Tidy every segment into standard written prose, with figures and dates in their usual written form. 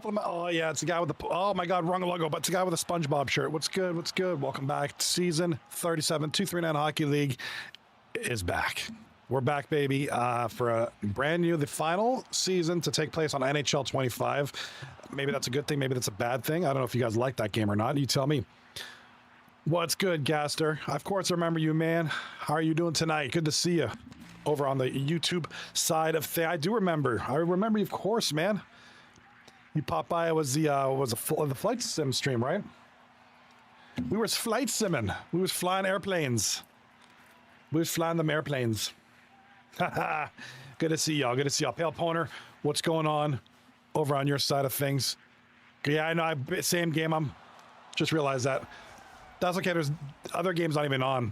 Both of them. Oh, yeah, it's the guy with the... Oh, my God, wrong logo, but it's the guy with the SpongeBob shirt. What's good? What's good? Welcome back. Season 37, 239 Hockey League is back. We're back, baby, for a brand new, the final season to take place on NHL 25. Maybe that's a good thing. Maybe that's a bad thing. I don't know if you guys like that game or not. You tell me. What's good, Gaster? Of course, I remember you, man. How are you doing tonight? Good to see you over on the YouTube side of things. I do remember. I remember you, of course, man. You popped by. It was the flight sim stream, right? We were flight simming. We was flying airplanes. We was flying them airplanes. Good to see y'all. Good to see y'all. Pale Poner, what's going on over on your side of things? Yeah, I know. Same game. I'm just realized that. That's okay. There's other games not even on.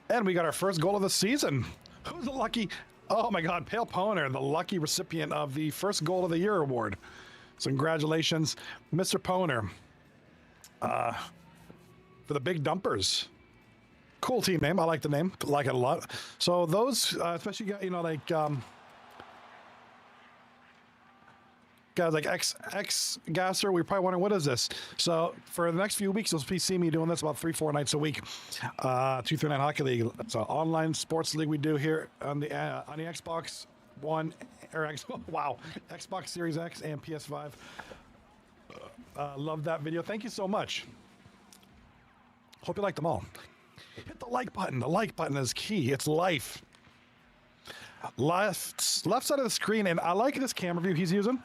And we got our first goal of the season. Who's the lucky... Oh my God, Pale Poner, the lucky recipient of the first goal of the year award. So congratulations, Mr. Poner, for the Big Dumpers. Cool team name. I like the name. Like it a lot. So those, especially, you know, like guys like X Gasser, we're probably wondering, what is this? So for the next few weeks, you'll see me doing this about 3-4 nights a week. 239 Hockey League. It's an online sports league we do here on the Xbox One, or wow, Xbox Series X and PS5. Love that video. Thank you so much. Hope you liked them all. Hit the like button. The like button is key. It's life. Left side of the screen, and I like this camera view he's using.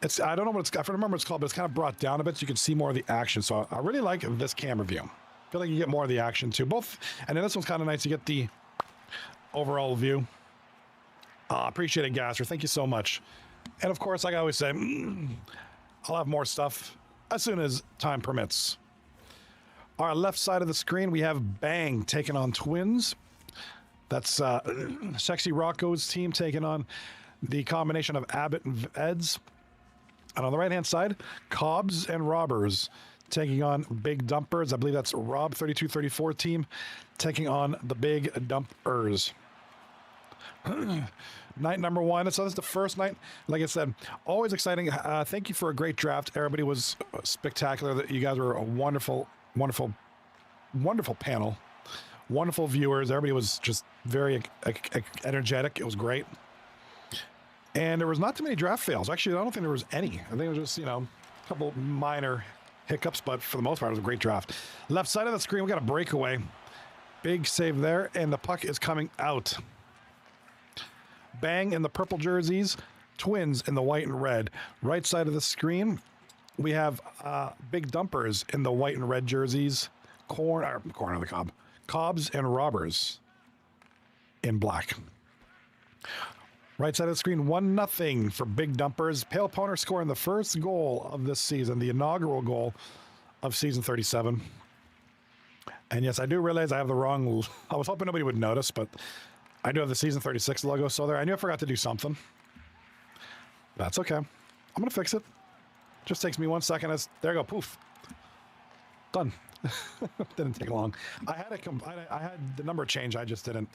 It's, I don't know what it's, I don't remember what it's called, but it's kind of brought down a bit so you can see more of the action. So I really like this camera view. I feel like you get more of the action too. Both, and then this one's kind of nice. You get the overall view. Appreciate it, Gasser. Thank you so much. And of course, like I always say, I'll have more stuff as soon as time permits. Our left side of the screen, we have Bang taking on Twins. That's Sexy Rocco's team taking on the combination of Abbott and Eds. And on the right-hand side, Cobs and Rawbers taking on Big Dumpers. I believe that's Rob 3234 team taking on the Big Dumpers. Night number one. So this is the first night. Like I said, always exciting. Thank you for a great draft. Everybody was spectacular. You guys were a wonderful, wonderful, wonderful panel. Wonderful viewers. Everybody was just very energetic. It was great. And there was not too many draft fails. Actually, I don't think there was any. I think it was just, you know, a couple minor hiccups, but for the most part, it was a great draft. Left side of the screen, we got a breakaway. Big save there, and the puck is coming out. Bang in the purple jerseys, Twins in the white and red. Right side of the screen, we have Big Dumpers in the white and red jerseys. Corn of the cob. Cobs and Rawbers in black. Right side of the screen, 1-0 for Big Dumpers. Pale Poner scoring the first goal of this season, the inaugural goal of season 37. And yes, I do realize I have the wrong... I was hoping nobody would notice, but I do have the season 36 logo still there. I knew I forgot to do something. That's okay. I'm going to fix it. Just takes me 1 second. There you go. Poof. Done. Didn't take long. I had the number change. I just didn't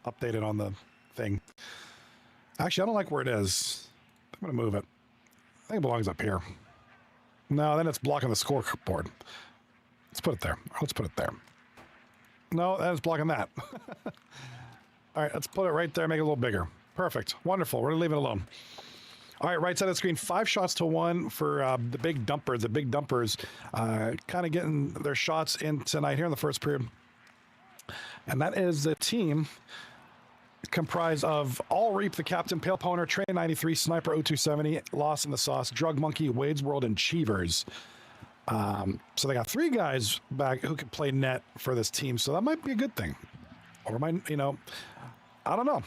update it on the thing. Actually, I don't like where it is. I'm going to move it. I think it belongs up here. No, then it's blocking the scoreboard. Let's put it there. Let's put it there. No, that is blocking that. All right, let's put it right there. Make it a little bigger. Perfect. Wonderful. We're going to leave it alone. All right, right side of the screen, 5-1 for the Big Dumpers. The Big Dumpers kind of getting their shots in tonight here in the first period. And that is the team comprised of All Reap, the captain, Pale Poner, Train 93, Sniper 0270, Lost in the Sauce, Drug Monkey, Wade's World, and Cheevers. So they got 3 guys back who can play net for this team. So that might be a good thing. Or might, you know, I don't know.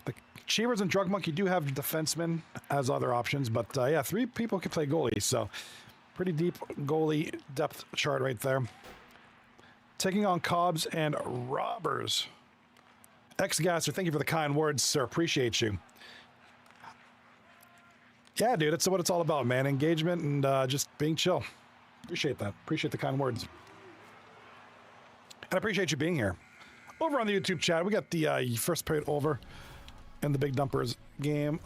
The Cheevers and Drug Monkey do have defensemen as other options, but yeah, 3 people can play goalie, so pretty deep goalie depth chart right there. Taking on Cobs and Rawbers. X-Gasser, thank you for the kind words, sir. Appreciate you. Yeah, dude, that's what it's all about, man. Engagement and just being chill. Appreciate that. Appreciate the kind words. And I appreciate you being here. Over on the YouTube chat, we got the first period over. in the Big Dumpers game.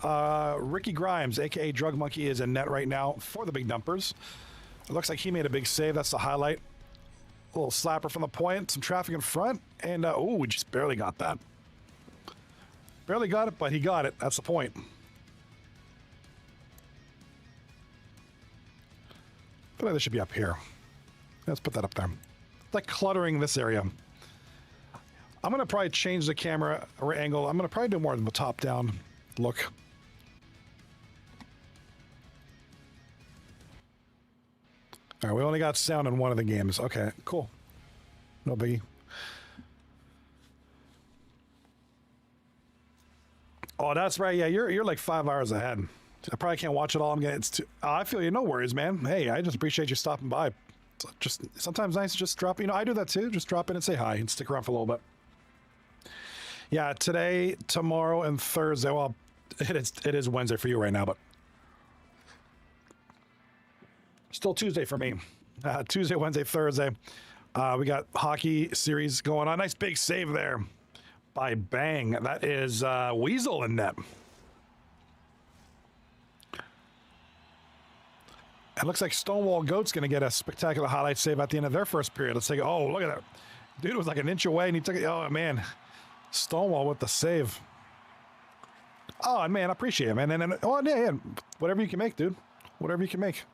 Ricky Grimes, aka Drug Monkey, is in net right now for the Big Dumpers. It looks like he made a big save. That's the highlight. A little slapper from the point, some traffic in front, and oh, we just barely got that. Barely got it, but he got it. That's the point. I feel like this should be up here. Let's put that up there. It's like cluttering this area. I'm going to probably change the camera angle. I'm going to probably do more of a top-down look. All right, we only got sound in one of the games. Okay, cool. No biggie. Oh, that's right. Yeah, you're like 5 hours ahead. I probably can't watch it all. It's too. I feel you. No worries, man. Hey, I just appreciate you stopping by. Just sometimes nice to just drop. I do that too. Just drop in and say hi and stick around for a little bit. Yeah, today, tomorrow, and Thursday. Well, it is Wednesday for you right now, but still Tuesday for me. Tuesday, Wednesday, Thursday. We got hockey series going on. Nice big save there by Bang. That is Weasel in net. It looks like Stonewall Goat's going to get a spectacular highlight save at the end of their first period. Let's take. Oh, look at that. Dude was like an inch away, and he took it. Oh, man. Stonewall with the save. Oh, and man, I appreciate it, man. And oh, yeah. Whatever you can make, dude. Whatever you can make.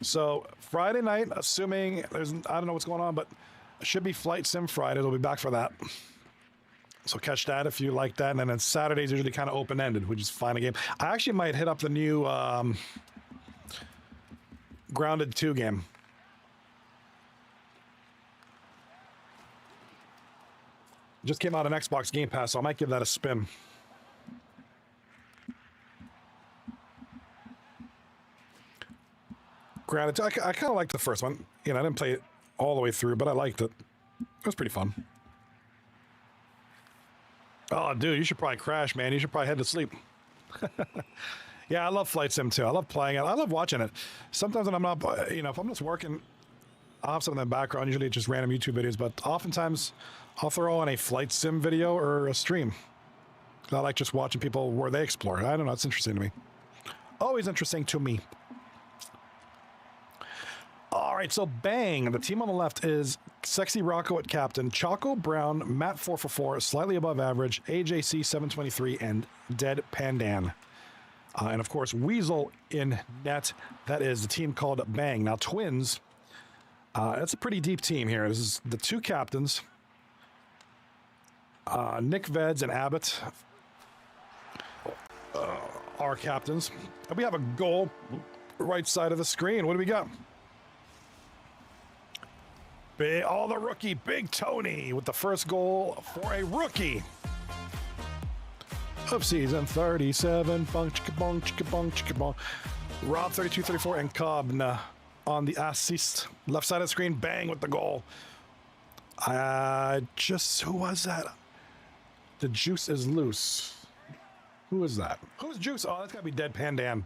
So Friday night, assuming I don't know what's going on, but it should be Flight Sim Friday. We'll be back for that. So catch that if you like that. And then Saturday's usually kind of open-ended, which is fine a game. I actually might hit up the new Grounded 2 game. It just came out on Xbox Game Pass, so I might give that a spin. Grounded 2, I kind of liked the first one. I didn't play it all the way through, but I liked it. It was pretty fun. Oh, dude, you should probably crash, man. You should probably head to sleep. Yeah, I love Flight Sim, too. I love playing it. I love watching it. Sometimes when I'm not, if I'm just working, I'll have something in the background. Usually it's just random YouTube videos, but oftentimes I'll throw on a Flight Sim video or a stream. I like just watching people where they explore. I don't know. It's interesting to me. Always interesting to me. All right, so Bang. The team on the left is Sexy Rocco at captain, Choco Brown, Matt 444, slightly above average, AJC 723, and Dead Pandan. And of course, Weasel in net. That is the team called Bang. Now, Twins. It's a pretty deep team here. This is the two captains, Nick Veds and Abbott, are captains. And we have a goal right side of the screen. What do we got? The rookie, Big Tony, with the first goal for a rookie of season 37. Bunk, chicka, bunk, chicka, bunk, chicka, bunk. Rob 32-34 and Cobb on the assist. Left side of the screen, Bang with the goal. Who was that? The juice is loose. Who is that? Who's Juice? Oh, that's got to be Dead Pandan.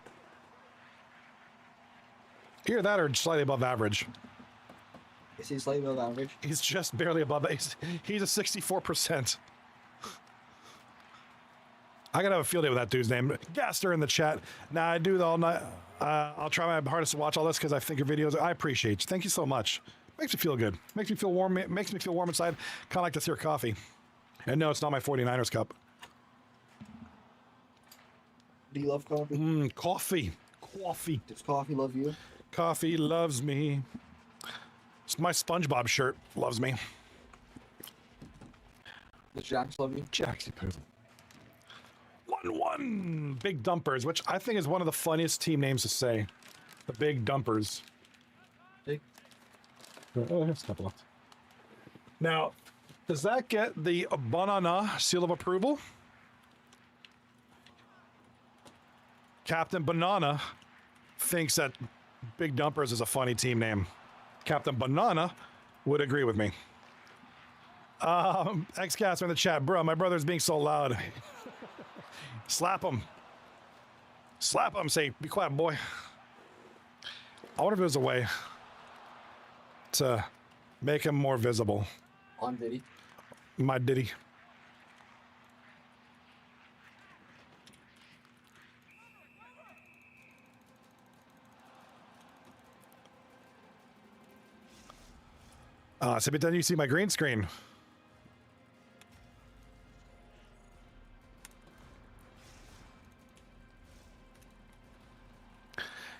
Either that or slightly above average. Is he slightly above average? He's just barely above. He's a 64%. I gotta have a field day with that dude's name. Gaster in the chat. Nah, I do all night. I'll try my hardest to watch all this because I think your videos. I appreciate you. Thank you so much. Makes me feel good. Makes me feel warm. Makes me feel warm inside. Kind of like this here coffee. And no, it's not my 49ers cup. Do you love coffee? Coffee. Coffee. Does coffee love you? Coffee loves me. My SpongeBob shirt loves me. Does Jax love you? Jaxie Poo. 1-1. Big Dumpers, which I think is one of the funniest team names to say. The Big Dumpers. Big. Oh, here's a couple left. Now, does that get the banana seal of approval? Captain Banana thinks that Big Dumpers is a funny team name. Captain Banana would agree with me. X-Caster in the chat. Bro, my brother's being so loud. Slap him. Slap him. Say, be quiet, boy. I wonder if there's a way to make him more visible. On video. My ditty. So but then you see my green screen.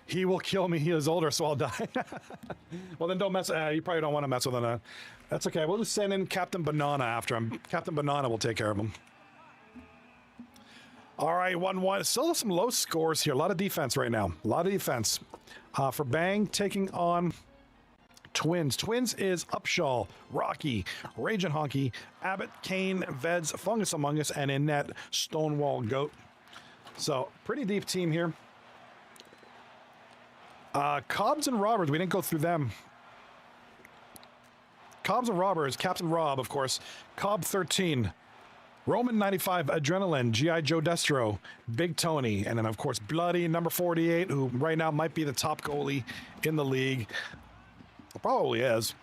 He will kill me. He is older, so I'll die. Well, then don't mess. You probably don't want to mess with him. That's okay. We'll just send in Captain Banana after him. Captain Banana will take care of him. All right, 1-1. Still some low scores here. A lot of defense right now. A lot of defense. For Bang taking on Twins. Twins is Upshaw, Rocky, Raging Honky, Abbott, Kane, Veds, Fungus Among Us, and in net, Stonewall Goat. So, pretty deep team here. Cobs and Rawbers, we didn't go through them. Cobs and Rawbers, Captain Rob, of course. Cobb 13, Roman 95, Adrenaline, G.I. Joe Destro, Big Tony, and then, of course, Bloody, number 48, who right now might be the top goalie in the league. Probably is.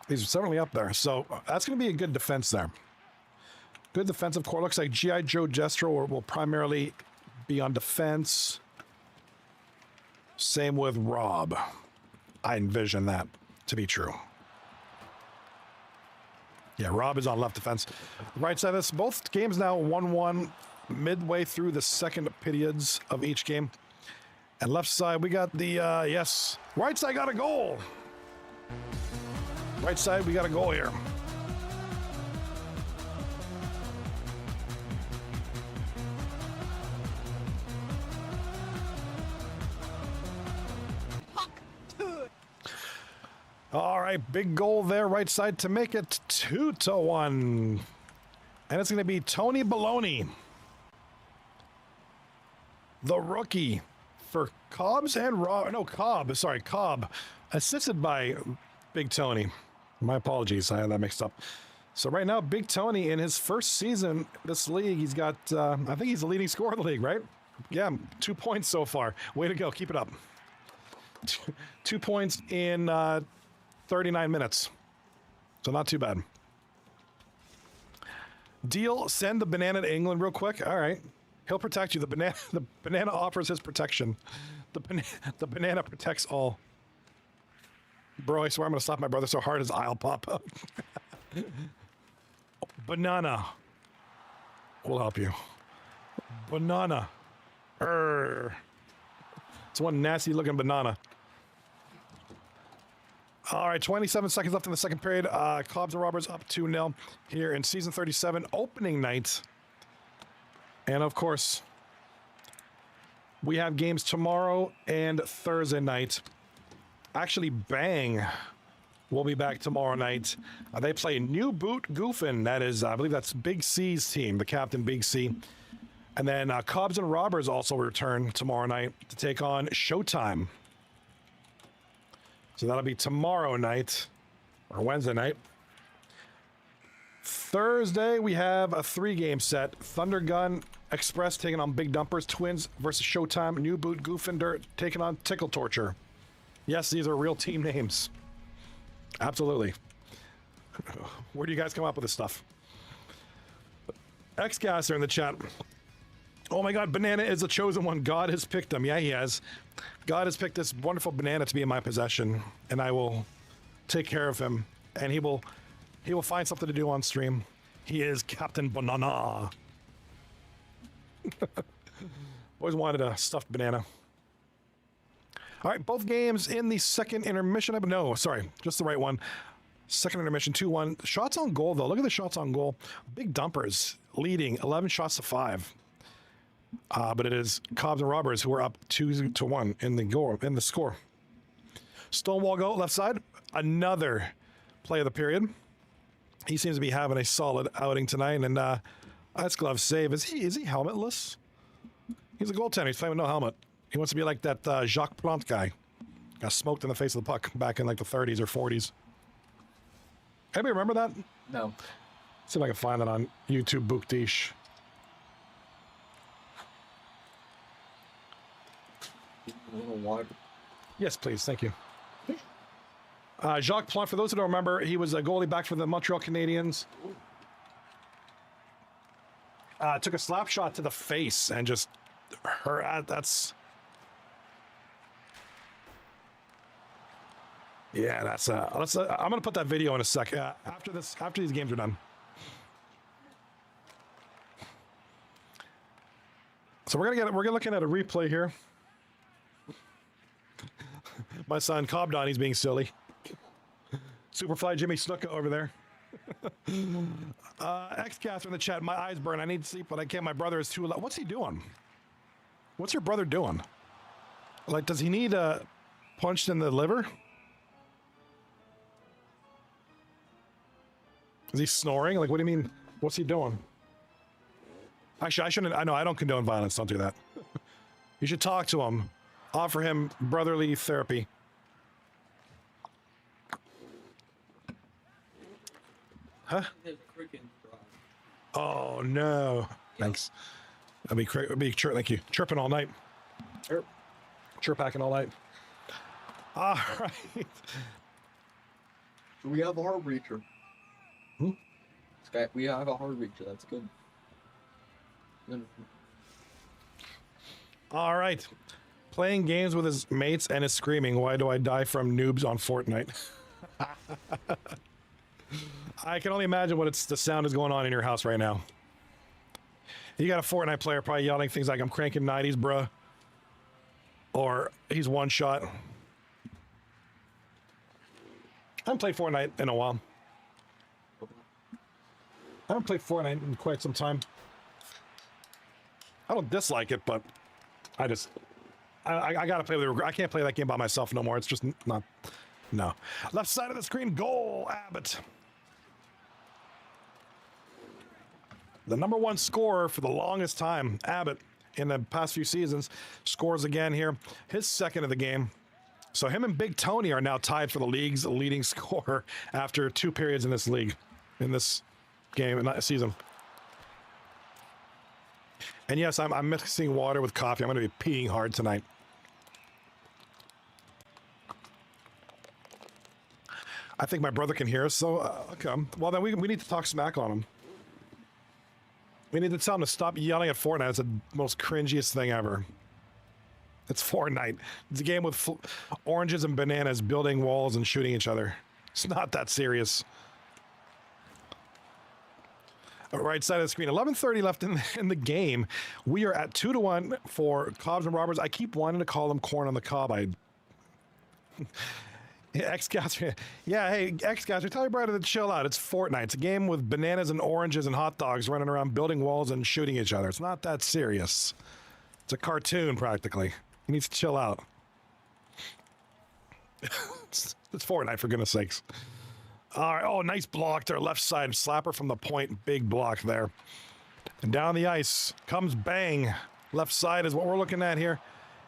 He's certainly up there. So that's going to be a good defense there. Good defensive core. Looks like G.I. Joe Destro will primarily be on defense. Same with Rob. I envision that to be true. Yeah, Rob is on left defense. Right side of this, both games now 1-1, midway through the second periods of each game. And left side, we got the, yes, right side got a goal. Right side, we got a goal here. All right, big goal there, right side to make it 2-1. And it's going to be Tony Baloney, the rookie for Cobs and Cobb, assisted by Big Tony. My apologies, I had that mixed up. So right now, Big Tony in his first season this league, he's got, I think he's the leading scorer of the league, right? Yeah, 2 points so far. Way to go, keep it up. 2 points in 39 minutes. So not too bad. Deal, send the banana to England real quick. All right. He'll protect you. The banana offers his protection. The banana protects all. Bro, I swear I'm going to slap my brother so hard his eye will pop up. Banana will help you. Banana. It's one nasty looking banana. All right, 27 seconds left in the second period. Cobs and Rawbers up 2-0 here in season 37, opening night. And of course, we have games tomorrow and Thursday night. Actually, Bang will be back tomorrow night. They play New Boot Goofin. That is, I believe that's Big C's team, the captain Big C. And then Cobs and Rawbers also return tomorrow night to take on Showtime. So that'll be tomorrow night, or Wednesday night. Tortured we have a 3-game set. Thunder Gun Express taking on Big Dumpers. Twins versus Showtime. New Boot Goofindirt taking on Tickle Torture. Yes, these are real team names. Absolutely. Where do you guys come up with this stuff? X-Gasser in the chat. Oh my God, Banana is the chosen one. God has picked him. Yeah, he has. God has picked this wonderful banana to be in my possession, and I will take care of him. And he will find something to do on stream. He is Captain Banana. Always wanted a stuffed banana. All right, both games in the second intermission. No, sorry, just the right one. Second intermission, 2-1. Shots on goal, though. Look at the shots on goal. Big Dumpers leading 11 shots to 5. But it is Cobs and Rawbers who are up 2-1 in the score. Stonewall Goat left side. Another play of the period. He seems to be having a solid outing tonight. And Ice Glove save. Is he helmetless? He's a goaltender. He's playing with no helmet. He wants to be like that Jacques Plante guy. Got smoked in the face of the puck back in like the 30s or 40s. Anybody remember that? No. See if I can find that on YouTube, Bookdish. A little water. Yes, please. Thank you. Jacques Plante, for those who don't remember, he was a goalie back for the Montreal Canadiens. Took a slap shot to the face and just hurt. That's... Yeah, that's I'm gonna put that video in a second after these games are done. So we're looking at a replay here. My son Cobb Donnie's being silly. Superfly Jimmy Snuka over there. X-Caster in the chat. My eyes burn. I need sleep, but I can't. My brother is too loud. What's he doing? What's your brother doing? Like, does he need punched in the liver? Is he snoring? Like, what do you mean? What's he doing? Actually, I shouldn't. I know I don't condone violence. Don't do that. You should talk to him. Offer him brotherly therapy. Huh? Oh no! Thanks. I'll be thank you. Chirping all night. Chirpacking all night. All right. So we have a hard reacher. We have a hard reacher. That's good. All right. Playing games with his mates and is screaming, "Why do I die from noobs on Fortnite?" I can only imagine what the sound is going on in your house right now. You got a Fortnite player probably yelling things like, "I'm cranking 90s, bruh," or "He's one shot." I haven't played Fortnite in a while. I haven't played Fortnite in quite some time. I don't dislike it, but I gotta play with it. I can't play that game by myself no more. It's just not. No. Left side of the screen, goal, Abbott. The #1 scorer for the longest time, Abbott, in the past few seasons, scores again here. His second of the game. So him and Big Tony are now tied for the league's leading scorer after 2 periods in this league, in this game and season. And yes, I'm mixing water with coffee. I'm going to be peeing hard tonight. I think my brother can hear us, so okay. Well, then we need to talk smack on him. We need to tell him to stop yelling at Fortnite. It's the most cringiest thing ever. It's Fortnite. It's a game with oranges and bananas building walls and shooting each other. It's not that serious. Right side of the screen, 11:30 left in the game. We are at 2-1 for Cobs and Rawbers. I keep wanting to call them corn on the cob. X-Caster. Yeah, hey, X-Caster, tell your brother to chill out. It's Fortnite. It's a game with bananas and oranges and hot dogs running around building walls and shooting each other. It's not that serious. It's a cartoon, practically. He needs to chill out. It's Fortnite, for goodness sakes. All right. Oh, nice block there. Left side. Slapper from the point. Big block there. And down the ice comes Bang. Left side is what we're looking at here.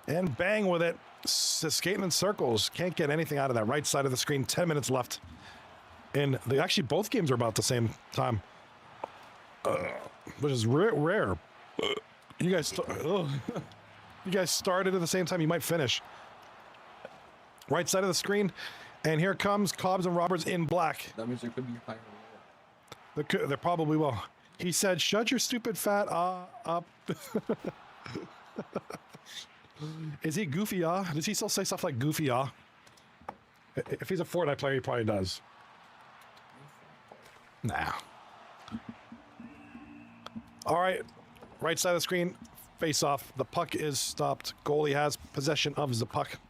And Bang with it. Skating in circles. Can't get anything out of that. Right side of the screen. 10 minutes left. And actually, both games are about the same time. Which is rare. You guys started at the same time. You might finish. Right side of the screen. And here comes Cobs and Rawbers in black. That means there could be higher. There probably will. He said, "Shut your stupid fat up." Is he goofy? Does he still say stuff like goofy? If he's a Fortnite player, he probably does. Nah. All right. Right side of the screen. Face off. The puck is stopped. Goalie has possession of the puck.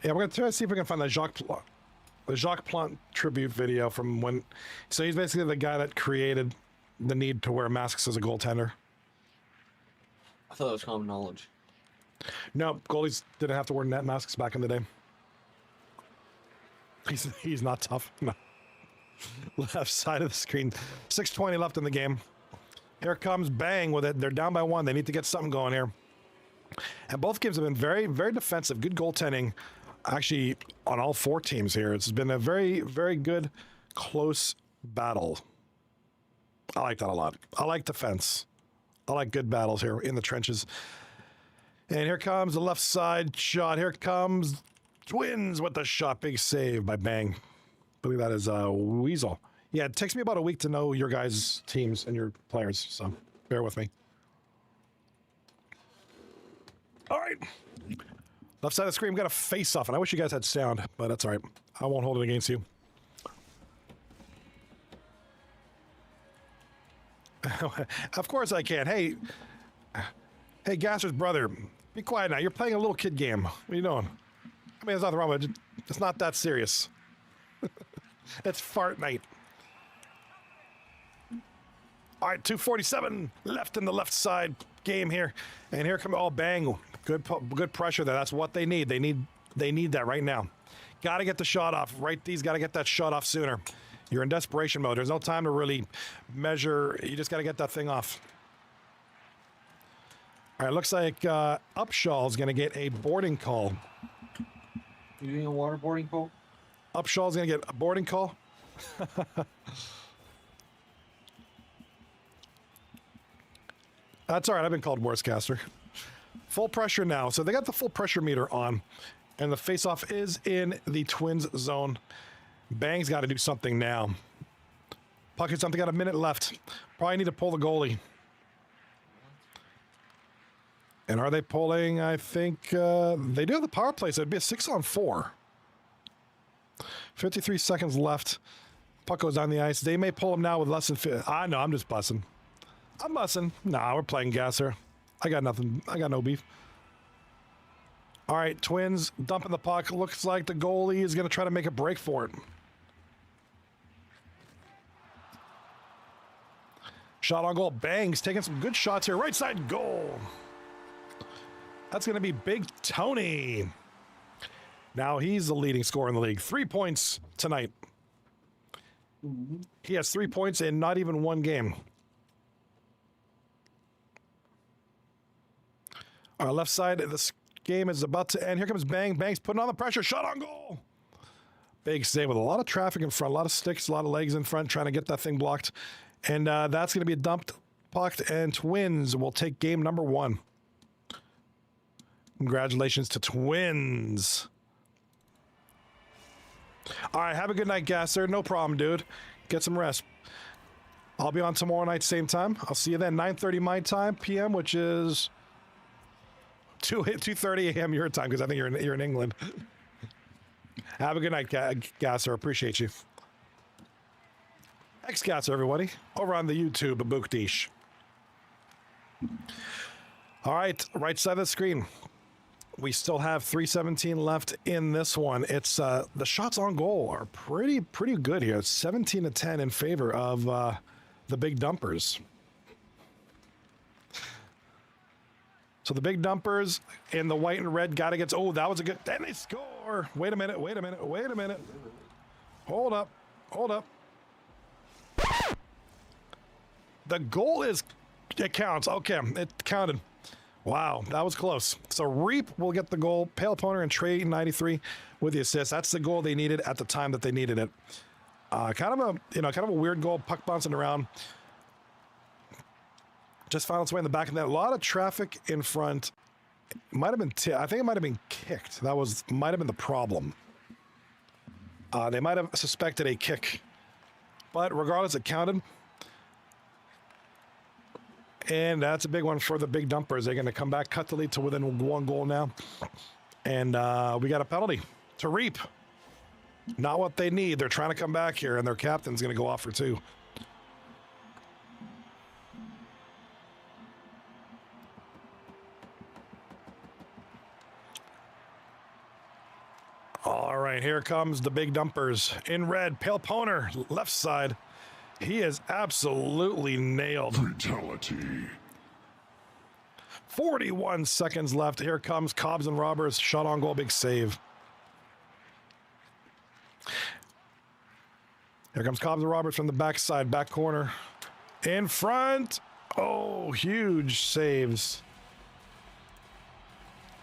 Yeah, we're going to try to see if we can find the Jacques Plante tribute video from when... So he's basically the guy that created the need to wear masks as a goaltender. I thought that was common knowledge. No, goalies didn't have to wear net masks back in the day. He's not tough. No. Left side of the screen. 6:20 left in the game. Here comes Bang with it. They're down by 1. They need to get something going here. And both games have been very, very defensive. Good goaltending. Actually, on all 4 teams here, it's been a very, very good, close battle. I like that a lot. I like defense. I like good battles here in the trenches. And here comes the left side shot. Here comes Twins with the shot. Big save by Bang. I believe that is Weasel. Yeah, it takes me about a week to know your guys' teams and your players, so bear with me. All right. Left side of the screen, we got a face-off, and I wish you guys had sound, but that's all right. I won't hold it against you. Of course I can. Hey, Gasser's brother, be quiet now. You're playing a little kid game. What are you doing? I mean, there's nothing wrong with it. It's not that serious. It's fart night. All right, 2:47 left in the left side game here, and here come bang, good pressure there. That's what they need. They need that right now. Got to get the shot off. Right, these got to get that shot off sooner. You're in desperation mode. There's no time to really measure. You just got to get that thing off. All right, looks like Upshaw's going to get a boarding call. You doing a waterboarding call? Upshaw's going to get a boarding call. That's all right. I've been called worse, caster. Full pressure now. So they got the full pressure meter on, and the face-off is in the Twins zone. Bang's got to do something now. Puck hits something. Got a minute left. Probably need to pull the goalie. And are they pulling? I think they do have the power play, so it'd be a 6-on-4. 53 seconds left. Puck goes down the ice. They may pull him now with less than 50. I know, I'm just bussing. I'm bussing. Nah, we're playing Gasser. I got nothing. I got no beef. All right, Twins dumping the puck. Looks like the goalie is going to try to make a break for it. Shot on goal. Bang's taking some good shots here. Right side goal. That's going to be Big Tony. Now he's the leading scorer in the league. 3 points tonight. He has 3 points in not even one game. Our left side of this game is about to end. Here comes Bang. Bang's putting on the pressure. Shot on goal. Big save with a lot of traffic in front, a lot of sticks, a lot of legs in front, trying to get that thing blocked. And that's going to be a dumped puck, and Twins will take game number 1. Congratulations to Twins. All right, have a good night, Gasser. No problem, dude. Get some rest. I'll be on tomorrow night, same time. I'll see you then, 9:30 my time, p.m., which is 2:30 a.m. your time, because I think you're in England. Have a good night, Gasser. Appreciate you. Gasser, everybody, over on the YouTube, Bookdish. All right side of the screen. We still have 3:17 left in this one. It's the shots on goal are pretty good here. It's 17-10 in favor of the Big Dumpers. So the Big Dumpers in the white and red got to get. Oh, that was a good. Then they score. Wait a minute. Hold up. The goal is. It counts. Okay, it counted. Wow, that was close. So Reap will get the goal. Pale Poner and Trey 93 with the assist. That's the goal they needed at the time that they needed it. Kind of a weird goal. Puck bouncing around. Just found its way in the back of that. A lot of traffic in front. Might have been. I think it might have been kicked. That might have been the problem. They might have suspected a kick, but regardless, it counted. And that's a big one for the Big Dumpers. They're going to come back, cut the lead to within 1 goal now. And we got a penalty to Reap. Not what they need. They're trying to come back here, and their captain's going to go off for 2. All right, here comes the Big Dumpers. In red, Pale Poner, left side. He is absolutely nailed. Fatality. 41 seconds left. Here comes Cobs and Rawbers. Shot on goal, big save. Here comes Cobs and Rawbers from the backside, back corner. In front. Oh, huge saves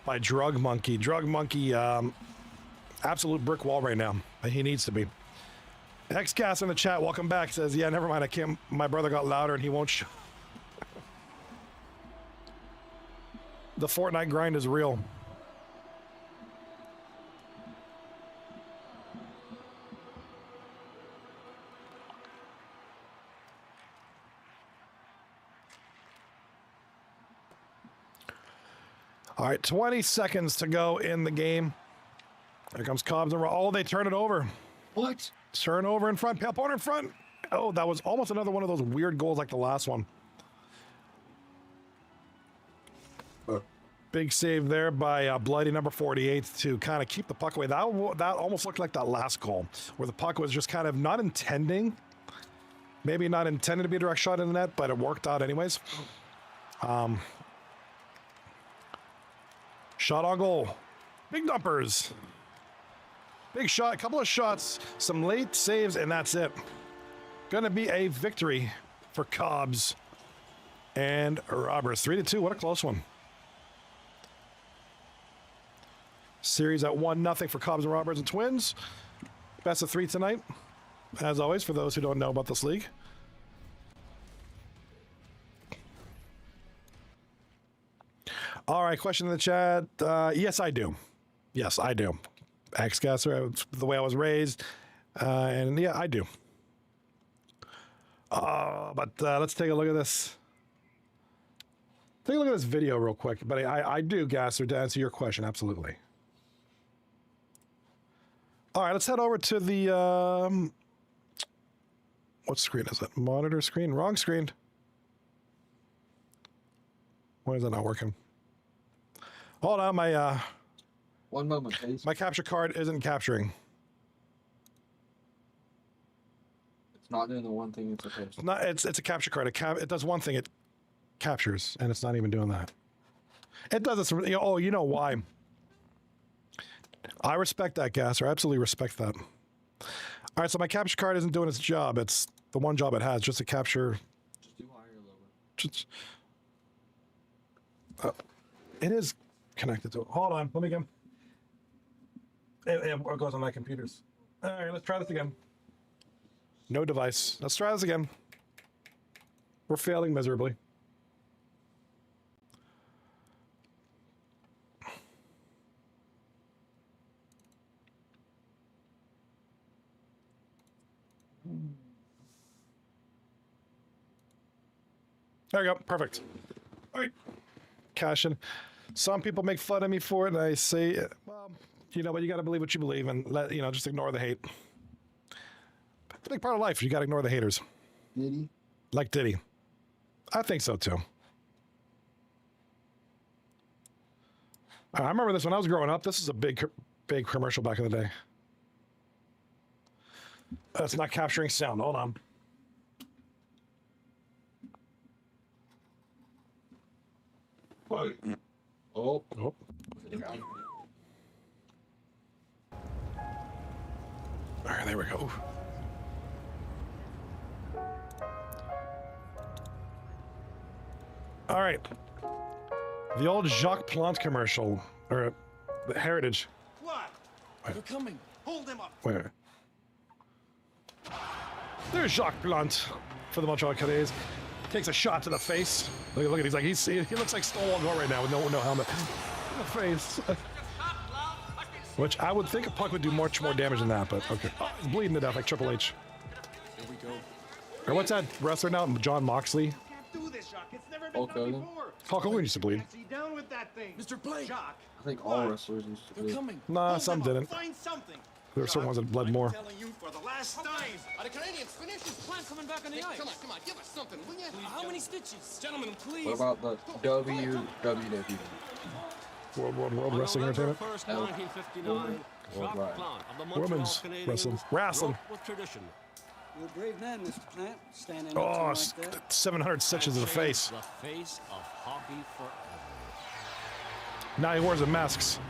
by Drug Monkey. Drug Monkey, absolute brick wall right now. He needs to be. Xcast in the chat, welcome back, says, yeah, never mind, I can't, my brother got louder and he won't show. The Fortnite grind is real. All right, 20 seconds to go in the game. Here comes Cobs and oh, they turn it over. What? Turn over in front, Pale Partner in front. Oh, that was almost another one of those weird goals like the last one. Big save there by Bloody number 48 to kind of keep the puck away. That almost looked like that last goal where the puck was just kind of not intending, maybe not intended to be a direct shot in the net, but it worked out anyways. Shot on goal. Big dumpers. Big shot, a couple of shots, some late saves, and that's it. Gonna be a victory for Cobs and Rawbers. 3-2, what a close one. Series at 1-0 for Cobs and Rawbers and Twins. Best of 3 tonight, as always, for those who don't know about this league. All right, question in the chat. Yes, I do. Yes, I do. Ex-gasser, the way I was raised. And yeah, I do. But let's take a look at this. Take a look at this video real quick. But I do, Gasser, to answer your question, absolutely. All right, let's head over to the, what screen is it? Monitor screen? Wrong screen. Why is that not working? Hold on, my, One moment, please. my capture card isn't capturing. It's not doing the one thing it's supposed to. Not, it's a capture card. It does one thing, it captures, and it's not even doing that. It does this, oh, you know why. I respect that, Gasser. I absolutely respect that. All right, so my capture card isn't doing its job. It's the one job it has, just to capture. Just do higher or lower. Just, it is connected to it. Hold on, let me get. It goes on my computers. All right, let's try this again. No device. Let's try this again. We're failing miserably. There we go. Perfect. All right. Cash in. Some people make fun of me for it, and I say, well, you know, but you got to believe what you believe, and let just ignore the hate. It's a big part of life. You got to ignore the haters. Diddy? Like Diddy. I think so too. I remember this when I was growing up. This is a big commercial back in the day. It's not capturing sound. Hold on. Oh. Oh. All right, there we go. All right. The old Jacques Plante commercial, or the Heritage. What? They're coming. Hold them up. Wait. There's Jacques Plante for the Montreal Canadiens. Takes a shot to the face. Look at he looks like Stonewall Gore right now with no helmet. In the face. Which I would think a puck would do much more damage than that, but okay. Oh, he's bleeding to death like Triple H. Here we go. Or what's that wrestler now? John Moxley. Can't do this, Jacques. It's never been Hulk done Hogan? before. Hulk Hogan used to bleed. See down with that thing. Mr. Blake. Jacques. I think all wrestlers used to They're be. coming. Nah, hold some them up. didn't. Find something. There were certain ones that bled I'm more. telling you for the last time. Are the Canadians finished? His plan coming back on the ice. Come on, give us something, will you? How many stitches? Gentlemen, please. What about the WWE? World Wrestling Entertainment. 1st, 1959. Worldwide. Women's wrestling. With tradition. You're a brave man, Mr. Plant, standing Oh, up to him like that. 700 stitches in the face. The face of hockey forever. Now he wears a mask.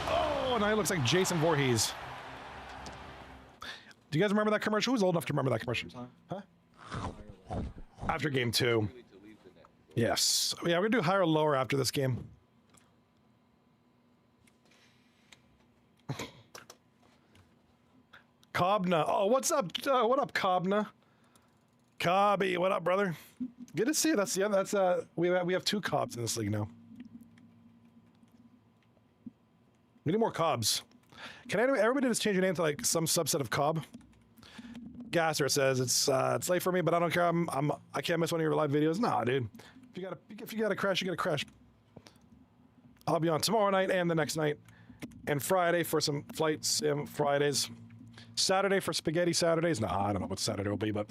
Oh, now he looks like Jason Voorhees. Do you guys remember that commercial? Who's old enough to remember that commercial? Huh? After game 2. Yes. Yeah, we're going to do higher or lower after this game. Cobna. Oh, what's up? What up, Cobna? Cobby, what up, brother? Good to see you. We have 2 Cobs in this league now. We need more Cobs. Can everybody just change your name to like some subset of Cobb? Gasser says it's late for me, but I don't care. I can't miss one of your live videos. Nah, dude. If you gotta crash, you gotta crash. I'll be on tomorrow night and the next night. And Friday for some flight sim Fridays. Saturday for spaghetti Saturdays. Nah, I don't know what Saturday will be, but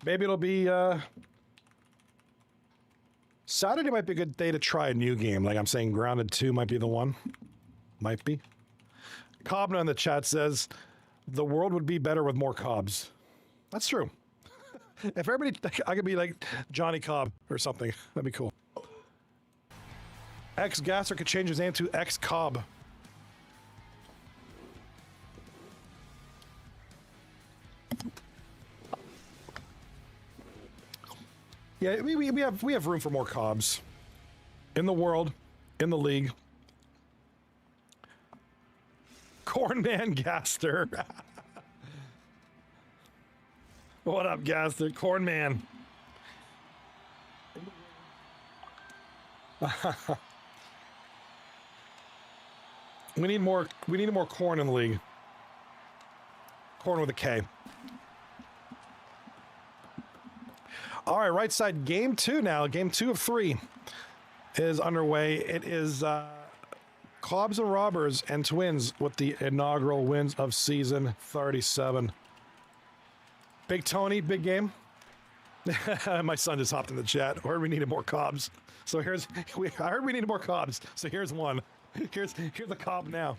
maybe it'll be Saturday might be a good day to try a new game. Like I'm saying, Grounded 2 might be the one. Might be. Cobna in the chat says, the world would be better with more Cobs. That's true. If everybody, I could be like Johnny Cobb or something. That'd be cool. X-Gasser could change his name to X-Cobb. Yeah, we have room for more Cobs in the world, in the league. Cornman Gaster. What up, Gaster? Cornman. We need more corn in the league. Corn with a K. All right, right side, game 2 now. Game 2 of 3 is underway. It is Cobs and Rawbers and Twins with the inaugural wins of season 37. Big Tony, big game. My son just hopped in the chat. I heard we needed more Cobs. So I heard we needed more Cobs. So here's one. Here's a Cobb now.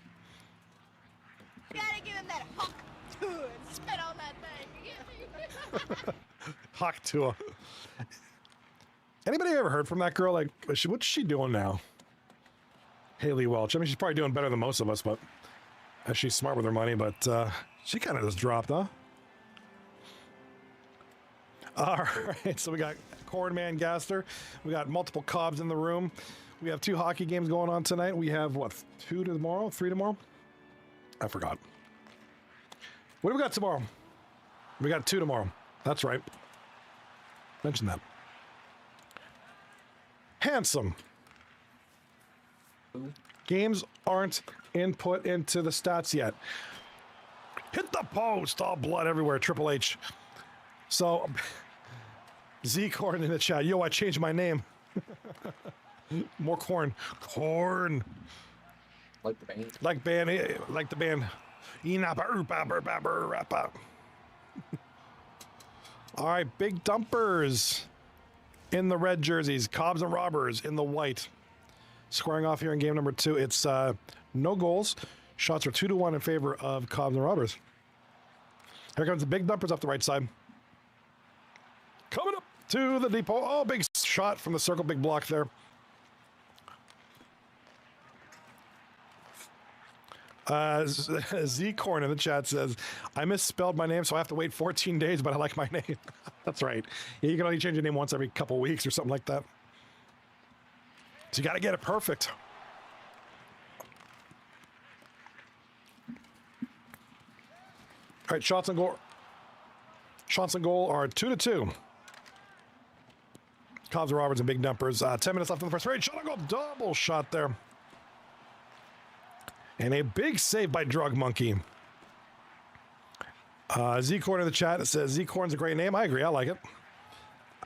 Gotta give him that hawk to it. Spit on that thing. Hawk Tua. Anybody ever heard from that girl? Like, what's she doing now? Haley Welch. I mean, she's probably doing better than most of us, but she's smart with her money. But she kind of just dropped, huh? All right, so we got Cornman Gaster. We got multiple Cobs in the room. We have 2 hockey games going on tonight. We have, what, 2 tomorrow? 3 tomorrow? I forgot. What do we got tomorrow? We got 2 tomorrow. That's right. Mention that. Handsome. Games aren't input into the stats yet. Hit the post. All blood everywhere. Triple H. So, Z-Corn in the chat. Yo, I changed my name. More corn. Corn. Like the band. Like the band. All right, big dumpers in the red jerseys. Cobs and Rawbers in the white. Squaring off here in game number 2. It's no goals. Shots are 2-1 in favor of Cobs and Rawbers. Here comes the big dumpers off the right side. Coming up to the depot. Oh, big shot from the circle. Big block there. Z-Corn in the chat says, I misspelled my name, so I have to wait 14 days, but I like my name. That's right. Yeah, you can only change your name once every couple weeks or something like that. So you got to get it perfect. All right, shots on goal. Shots on goal are 2-2. Cobs and Rawbers and big dumpers. 10 minutes left in the first period. Shot on goal. Double shot there. And a big save by Drug Monkey. Z-Corn in the chat says, Z-Corn's a great name. I agree. I like it.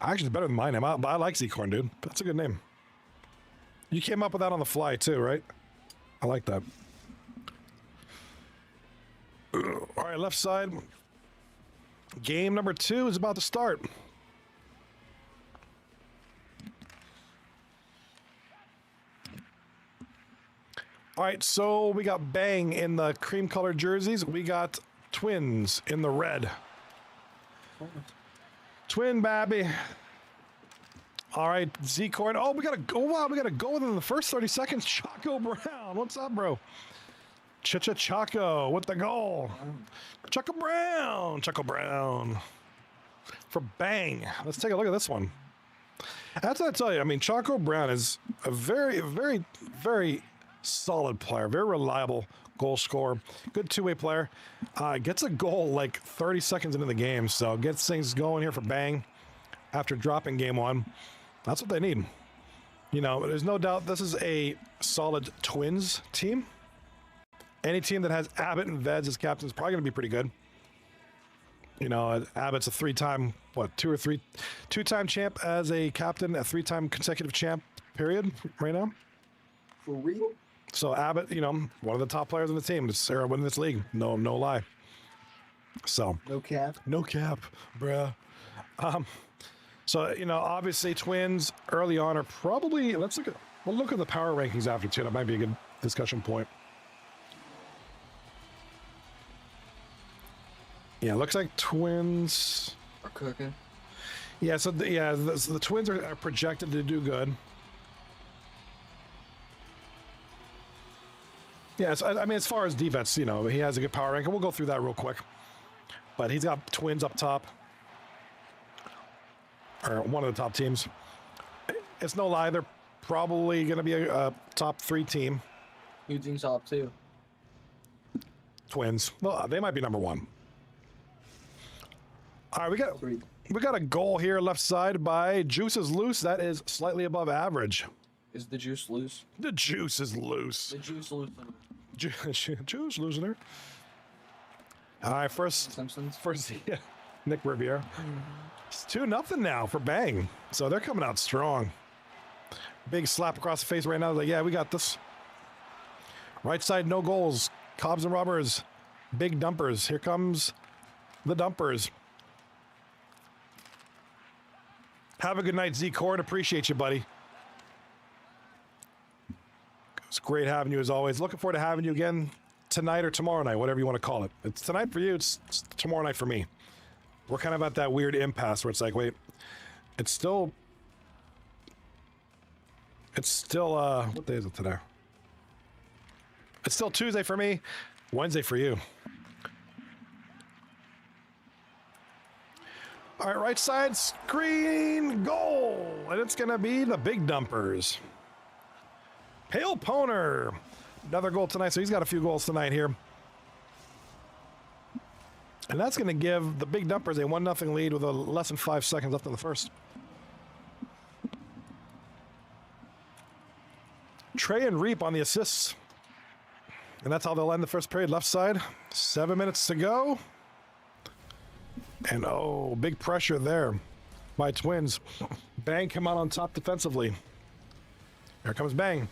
Actually, it's better than my name. I like Z-Corn, dude. That's a good name. You came up with that on the fly, too, right? I like that. All right, left side. Game number 2 is about to start. All right, so we got Bang in the cream-colored jerseys. We got Twins in the red. Twin baby. All right, Z-Corn. Oh, we gotta go. Wow, we gotta go within the first 30 seconds. Chaco Brown, what's up, bro? Chaco with the goal. Chaco Brown for Bang. Let's take a look at this one. That's what I tell you. I mean, Chaco Brown is a very, very, very solid player, very reliable goal scorer, good two-way player. Gets a goal like 30 seconds into the game, so gets things going here for Bang after dropping game 1. That's what they need. You know, there's no doubt this is a solid Twins team. Any team that has Abbott and Veds as captains is probably going to be pretty good. You know, Abbott's a two-time champ as a captain, a 3-time consecutive champ, period, right now. For real? So Abbott, you know, one of the top players on the team. It's winning this league. No lie. So No cap. no cap, bruh. So you know, obviously, Twins early on are probably. We'll look at the power rankings after too. That might be a good discussion point. Yeah, looks like Twins Are cooking. Yeah, so the Twins are projected to do good. Yeah, so, I mean, as far as defense, you know, he has a good power rank, and we'll go through that real quick. But he's got Twins up top, or one of the top teams. It's no lie, they're probably going to be a top 3 team. Who thinks top 2? Twins. Well, they might be number 1. All right, we got a goal here left side by Juice is Loose. That is slightly above average. Is the juice loose? The juice is loose. The juice loose. Juice losing her. All right, first, yeah, Nick Riviere. It's 2-0 now for Bang. So they're coming out strong. Big slap across the face right now. Like, yeah, we got this. Right side, no goals. Cobs and Rawbers. Big dumpers. Here comes the dumpers. Have a good night, Z Cord. Appreciate you, buddy. It's great having you as always. Looking forward to having you again tonight or tomorrow night, whatever you want to call it. It's tonight for you. It's tomorrow night for me. We're kind of at that weird impasse where it's like, wait, it's still, what day is it today? It's still Tuesday for me, Wednesday for you. All right, right side screen, goal. And it's going to be the big dumpers. Pale Poner, another goal tonight. So he's got a few goals tonight here. And that's going to give the big dumpers a 1-0 lead with less than 5 seconds left in the first. Trey and Reap on the assists. And that's how they'll end the first period. Left side, 7 minutes to go. And oh, big pressure there by Twins. Bang come out on top defensively. Here comes Bang.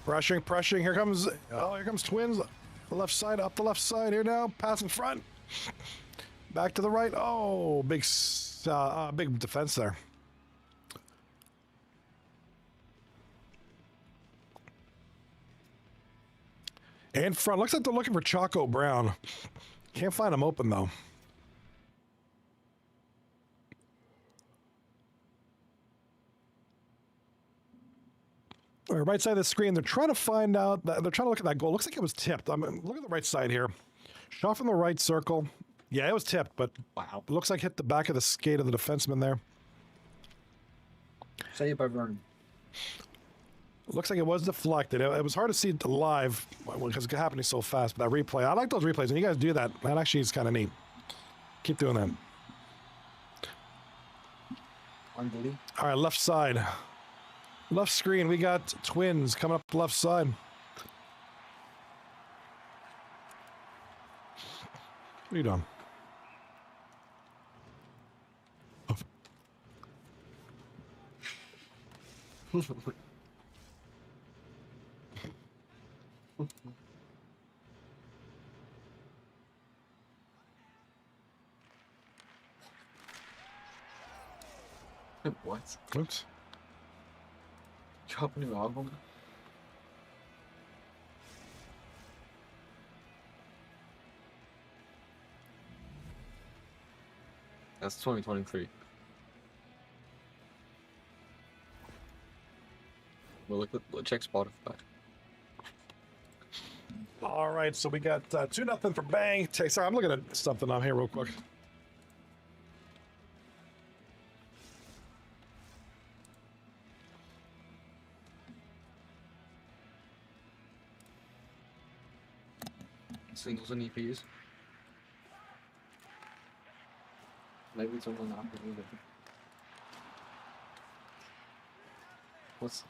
Pressuring. Here comes Twins. The left side, up the left side here now. Pass in front. Back to the right. Oh, big defense there. In front. Looks like they're looking for Choco Brown. Can't find him open, though. All right, right side of the screen, they're trying to find out, they're trying to look at that goal. Looks like it was tipped. I mean, look at the right side here. Shot from the right circle. Yeah, it was tipped, but wow. It looks like hit the back of the skate of the defenseman there. Say it by Vern. Looks like it was deflected. It was hard to see live because it's happening so fast. But that replay, I like those replays. When you guys do that, that actually is kind of neat. Keep doing that. Unbelievable. All right, left side. Left screen, we got Twins coming up the left side. What are you doing? What? Oops. Drop a new album? That's 2023. Well, check Spotify. All right, so we got 2-0 for Bang. Sorry, I'm looking at something on here real quick. Singles and EPs. Maybe it's only not either. What's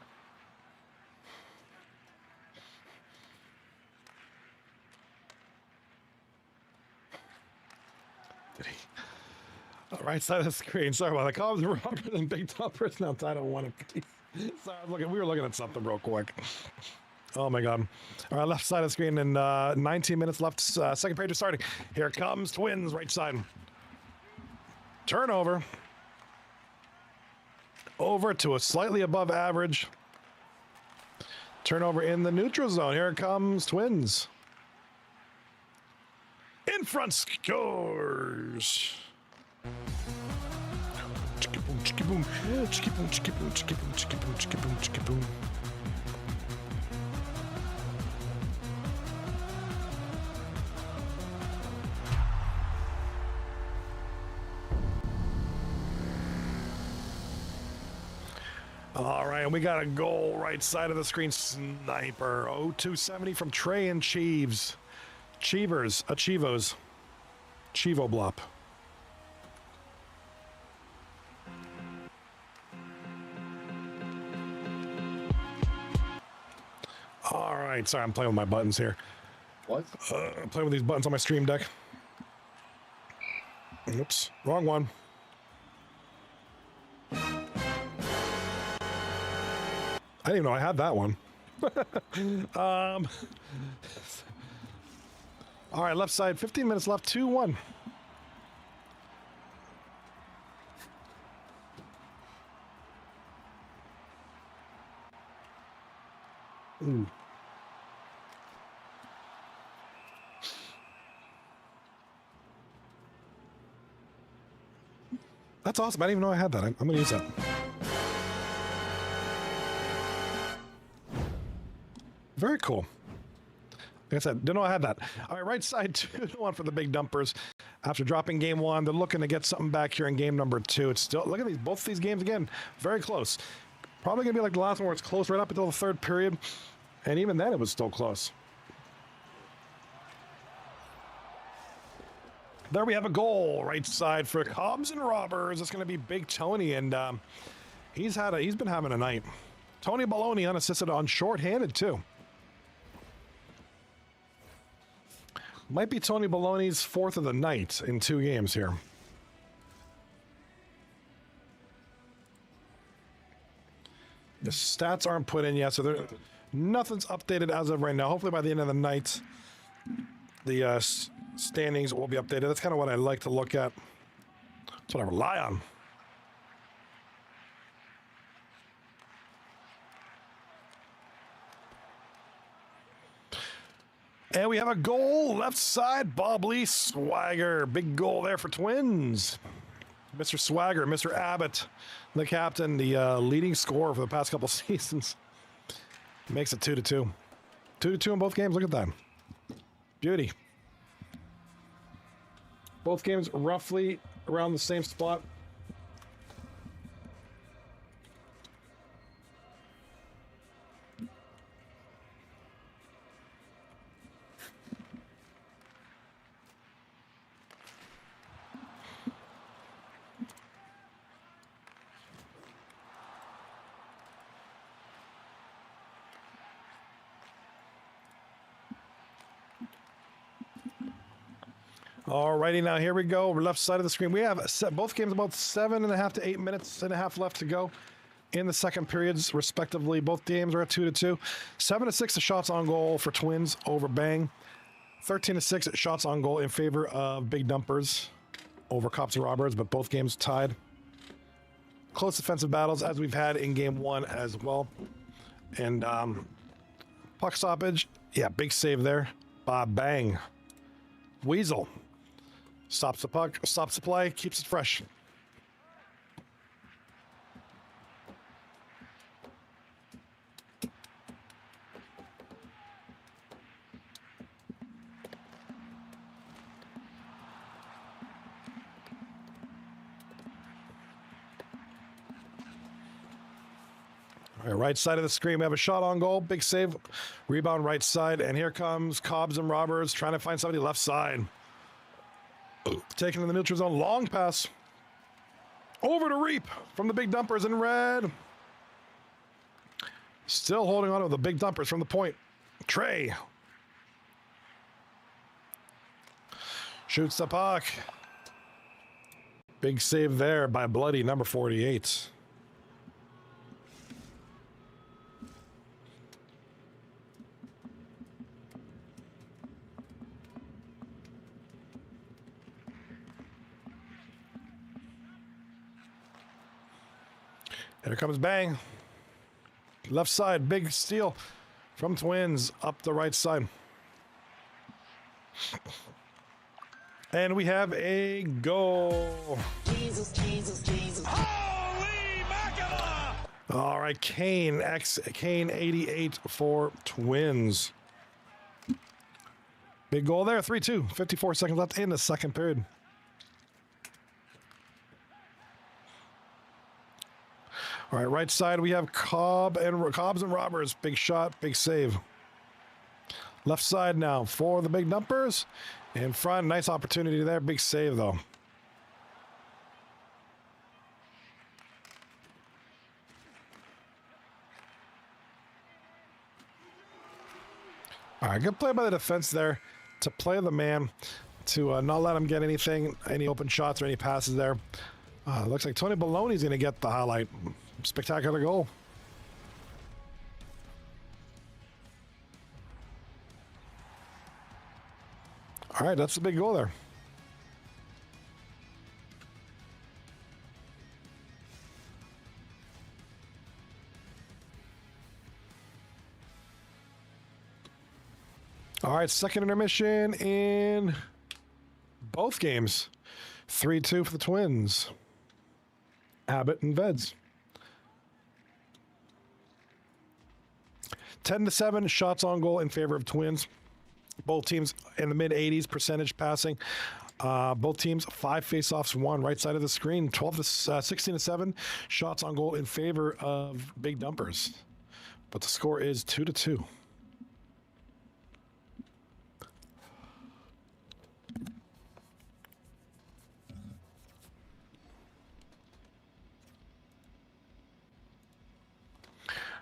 Did he? Right side of the screen. Sorry about the Cobs and Rawbers and big dumpers. Now I don't want to. Sorry, we were looking at something real quick. Oh my God! All right, left side of the screen, and 19 minutes left. Second period is starting. Here comes Twins, right side. Turnover. Over to a slightly above average. Turnover in the neutral zone. Here it comes Twins. In front scores. Chicky boom, chicky boom, chicky boom, chicky boom, chicky boom, chicky boom, chicky boom, chicky boom. All right, and we got a goal right side of the screen. Sniper. 0-270 from Trey and Cheevers. Chivos. Chivo Blop. All right, sorry, I'm playing with my buttons here. What? I'm playing with these buttons on my stream deck. Oops, wrong one. I didn't even know I had that one. All right, left side, 15 minutes left, 2-1. Ooh. That's awesome. I didn't even know I had that. I'm going to use that. Very cool. Like I said, didn't know I had that. All right, right side 2-1 for the big dumpers. After dropping game one, they're looking to get something back here in game number two. It's still, look at these, both these games again, very close. Probably going to be like the last one where it's close right up until the third period. And even then, it was still close. There we have a goal, right side for Cobs and Rawbers. It's going to be Big Tony, and he's been having a night. Tony Baloney unassisted on shorthanded too. Might be Tony Baloney's fourth of the night in 2 games here. The stats aren't put in yet, so nothing's updated as of right now. Hopefully by the end of the night, the standings will be updated. That's kind of what I like to look at. That's what I rely on. And we have a goal, left side, Bob Lee Swagger. Big goal there for Twins. Mr. Swagger, Mr. Abbott, the captain, the leading scorer for the past couple seasons. Makes it 2-2. 2-2 in both games. Look at that. Beauty. Both games roughly around the same spot. Alrighty, now here we go. We're left side of the screen. We have both games about 7.5 to 8 minutes and a half left to go in the second periods, respectively. Both games are at 2-2. 7-6 the shots on goal for Twins over Bang. 13-6 shots on goal in favor of Big Dumpers over Cobs and Rawbers, but both games tied. Close defensive battles as we've had in game one as well. And puck stoppage, yeah, big save there. Bob Bang. Weasel. Stops the puck, stops the play, keeps it fresh. All right, right side of the screen, we have a shot on goal, big save, rebound right side, and here comes Cobs and Rawbers trying to find somebody left side. Taken in the neutral zone, long pass. Over to Reap from the Big Dumpers in red. Still holding on to the Big Dumpers from the point. Trey. Shoots the puck. Big save there by Bloody number 48. Here comes Bang. Left side, big steal from Twins up the right side. And we have a goal. Jesus, Jesus, Jesus. Holy mackerel! All right, Kane 88 for Twins. Big goal there, 3-2. 54 seconds left in the second period. All right, right side we have Cobs and Rawbers. Big shot, big save. Left side now for the big dumpers. In front, nice opportunity there. Big save though. All right, good play by the defense there to play the man, to not let him get any open shots or any passes there. Looks like Tony Baloney's going to get the highlight. Spectacular goal. All right, that's the big goal there. All right, second intermission in both games. 3-2 for the Twins. Abbott and Veds. 10-7 shots on goal in favor of Twins. Both teams in the mid-80s percentage passing. Both teams 5 faceoffs won. Right side of the screen. 16-7 shots on goal in favor of big dumpers. But the score is 2-2.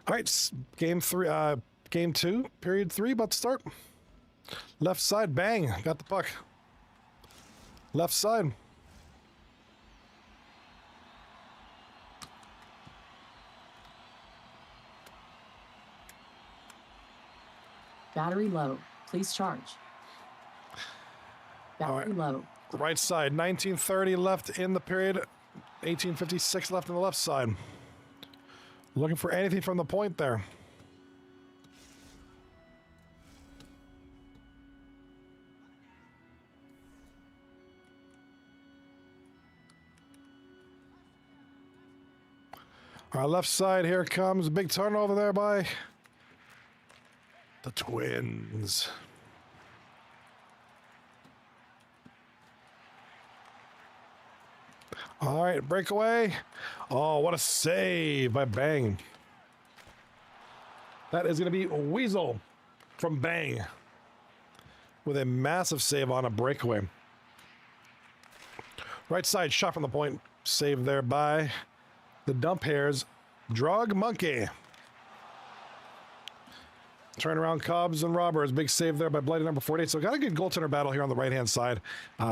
All right, game 2, period 3, about to start. Left side, Bang, got the puck. Left side. Battery low. Please charge. Battery low. Right side, 19:30 left in the period. 18:56 left on the left side. Looking for anything from the point there. Our left side, here comes a big turnover there by the Twins. All right, breakaway. Oh, what a save by Bang. That is going to be Weasel from Bang with a massive save on a breakaway. Right side, shot from the point. Save there by the dump hairs, Drug Monkey. Turnaround Cobs and Rawbers. Big save there by Bloody number 48. So got a good goaltender battle here on the right-hand side.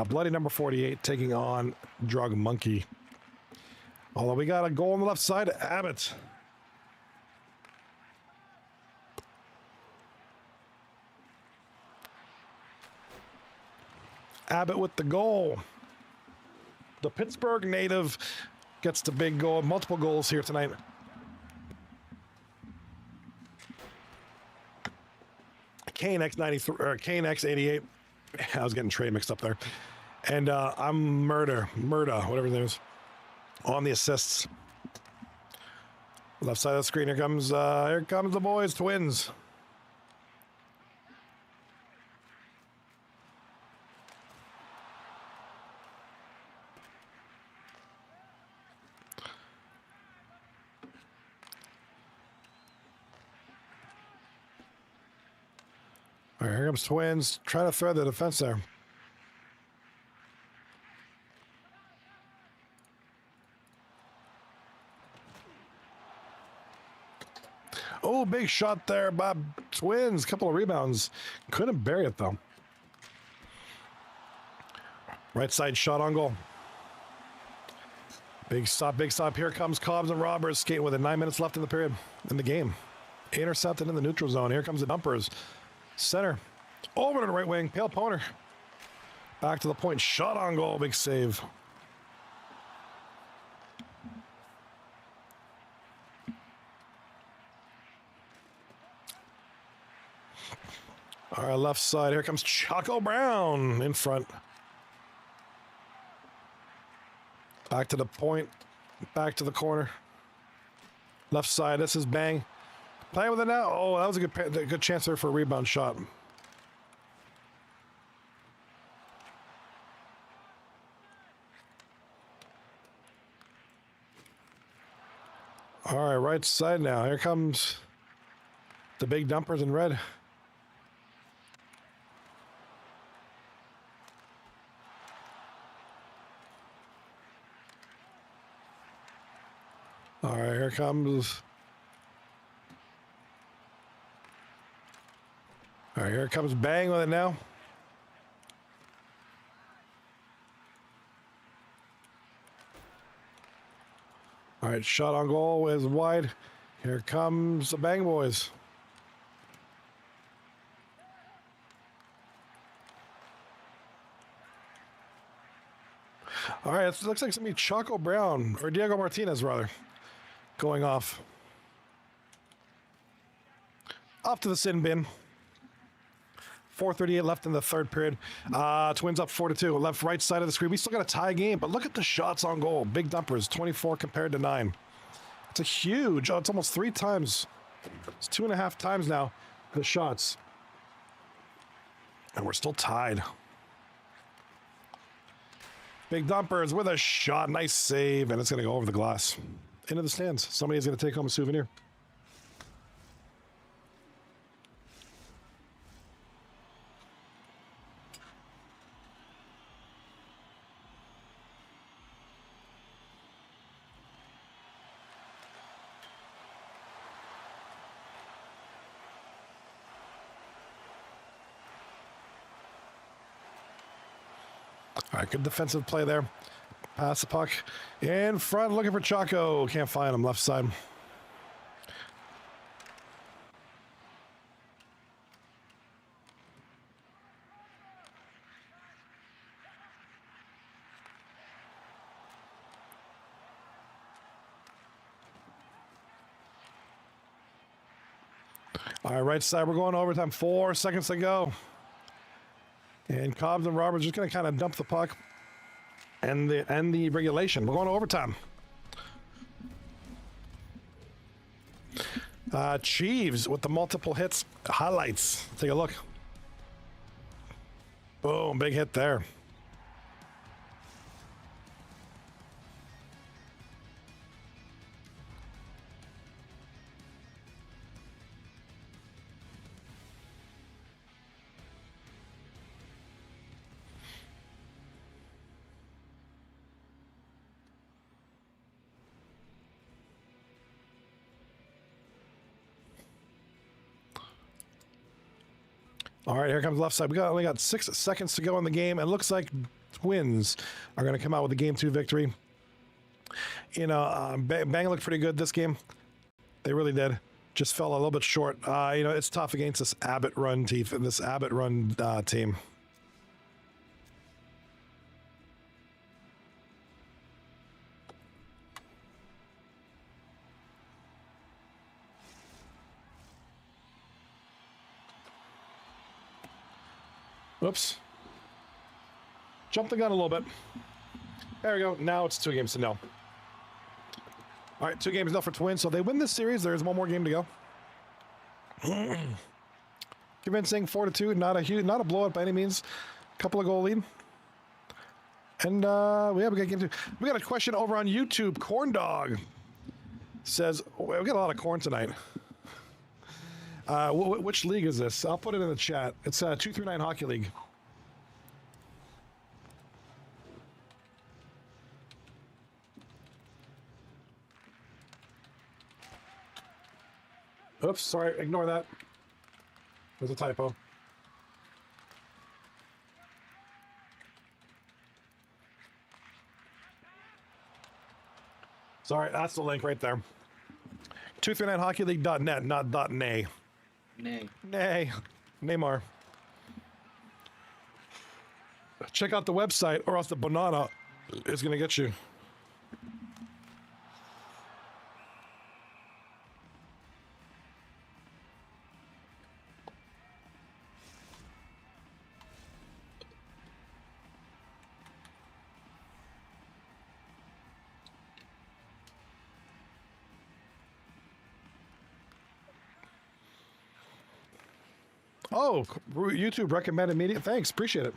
Bloody number 48 taking on Drug Monkey. Although we got a goal on the left side, Abbott. Abbott with the goal. The Pittsburgh native gets the big goal. Multiple goals here tonight. Kane X93 or Kane X88. I was getting trade mixed up there. And I'm Murda, whatever his name is, on the assists. Left side of the screen. Here comes the boys, Twins. All right, here comes Twins, trying to thread the defense there. Oh, big shot there by Twins. Couple of rebounds. Couldn't bury it, though. Right side shot on goal. Big stop, big stop. Here comes Cobs and Rawbers skating with it. 9 minutes left in the period in the game. Intercepted in the neutral zone. Here comes the dumpers. Center. Over to the right wing. Pale Poner. Back to the point. Shot on goal. Big save. All right, left side. Here comes Choco Brown in front. Back to the point. Back to the corner. Left side. This is Bang. Playing with it now. Oh, that was a good chance there for a rebound shot. All right, right side now. Here comes the big dumpers in red. All right, here comes. All right, here comes Bang with it now. All right, shot on goal is wide. Here comes the Bang boys. All right, it looks like somebody Choco Brown, or Diego Martinez rather, going off. Off to the sin bin. 4:38 left in the third period. Twins up 4-2. Left, right side of the screen. We still got a tie game, but look at the shots on goal. Big dumpers, 24 compared to 9. It's a huge, it's almost 3 times. It's 2.5 times now, the shots. And we're still tied. Big dumpers with a shot. Nice save, and it's going to go over the glass. Into the stands. Somebody's going to take home a souvenir. All right, good defensive play there. Pass the puck in front, looking for Choco. Can't find him, left side. All right, right side, we're going overtime. 4 seconds to go. And Cobs and Rawbers just going to kind of dump the puck and the regulation. We're going to overtime. Chiefs with the multiple hits. Highlights. Take a look. Boom, big hit there. All right, here comes left side. We only got 6 seconds to go in the game, and it looks like Twins are going to come out with a Game 2 victory. You know, Bang looked pretty good this game. They really did. Just fell a little bit short. You know, it's tough against this Abbott run team. Oops. Jumped the gun a little bit. There we go. Now it's 2 games to 0. All right, 2 games 0 for Twins. So they win this series. There's 1 more game to go. Convincing 4-2. Not a blowout by any means. Couple of goal lead. And we got game 2. We got a question over on YouTube. Corn Dog says, we got a lot of corn tonight. Which league is this? I'll put it in the chat. It's 239 Hockey League. Oops, sorry, ignore that. There's a typo. Sorry, that's the link right there. 239hockeyleague.net, not .nay. Nay. Nay. Neymar. Check out the website, or else the banana is going to get you. Oh, YouTube recommended media. Thanks, appreciate it.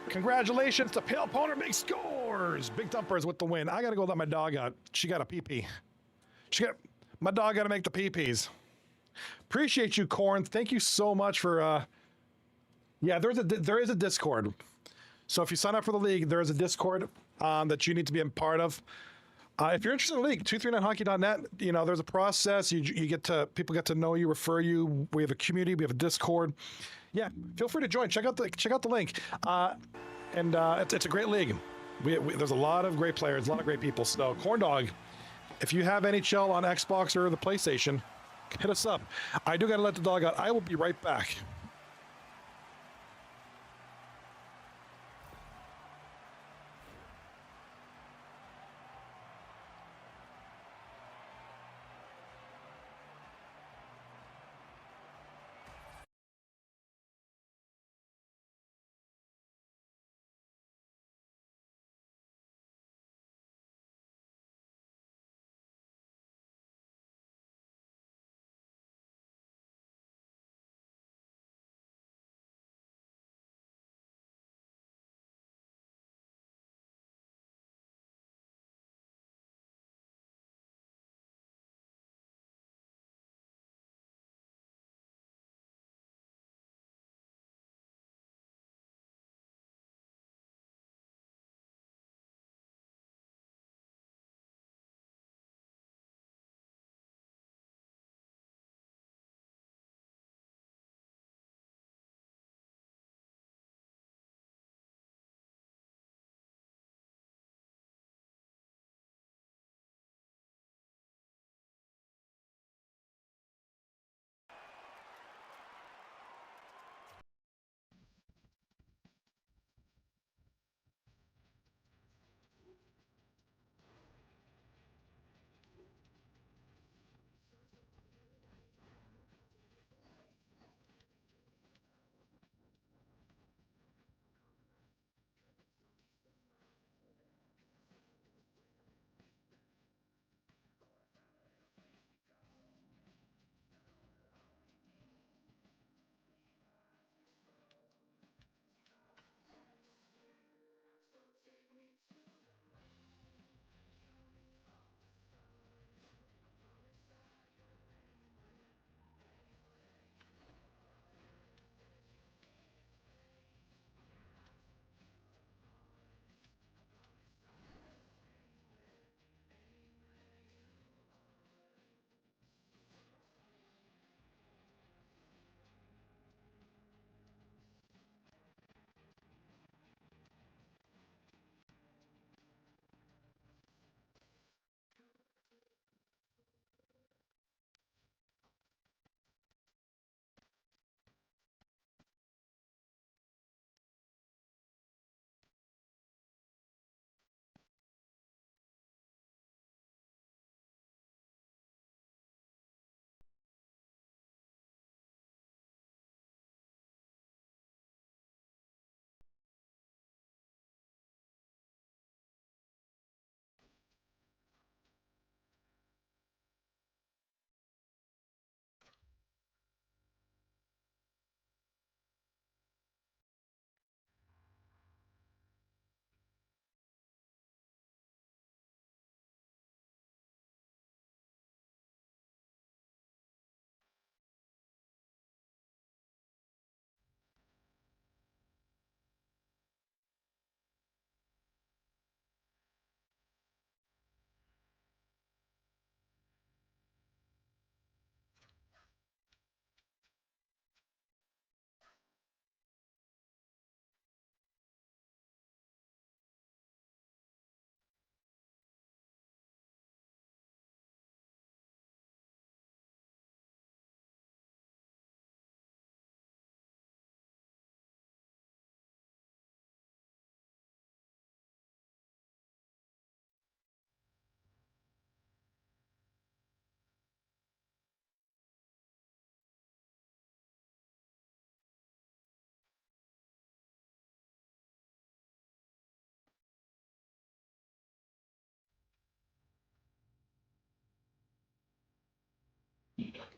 Congratulations to Pale Poner Big Scores. Big Dumpers with the win. I got to go let my dog out. She got a pee-pee. My dog got to make the pee-pees. Appreciate you, Corn. Thank you so much for, yeah, there is a Discord. So if you sign up for the league, there is a Discord that you need to be a part of. If you're interested in the league, 239hockey.net, you know, there's a process. You get to, people get to know you, refer you. We have a community. We have a Discord. Yeah, feel free to join. Check out the link. It's a great league. There's a lot of great players, a lot of great people. So, Corn Dog, if you have NHL on Xbox or the PlayStation, hit us up. I do got to let the dog out. I will be right back.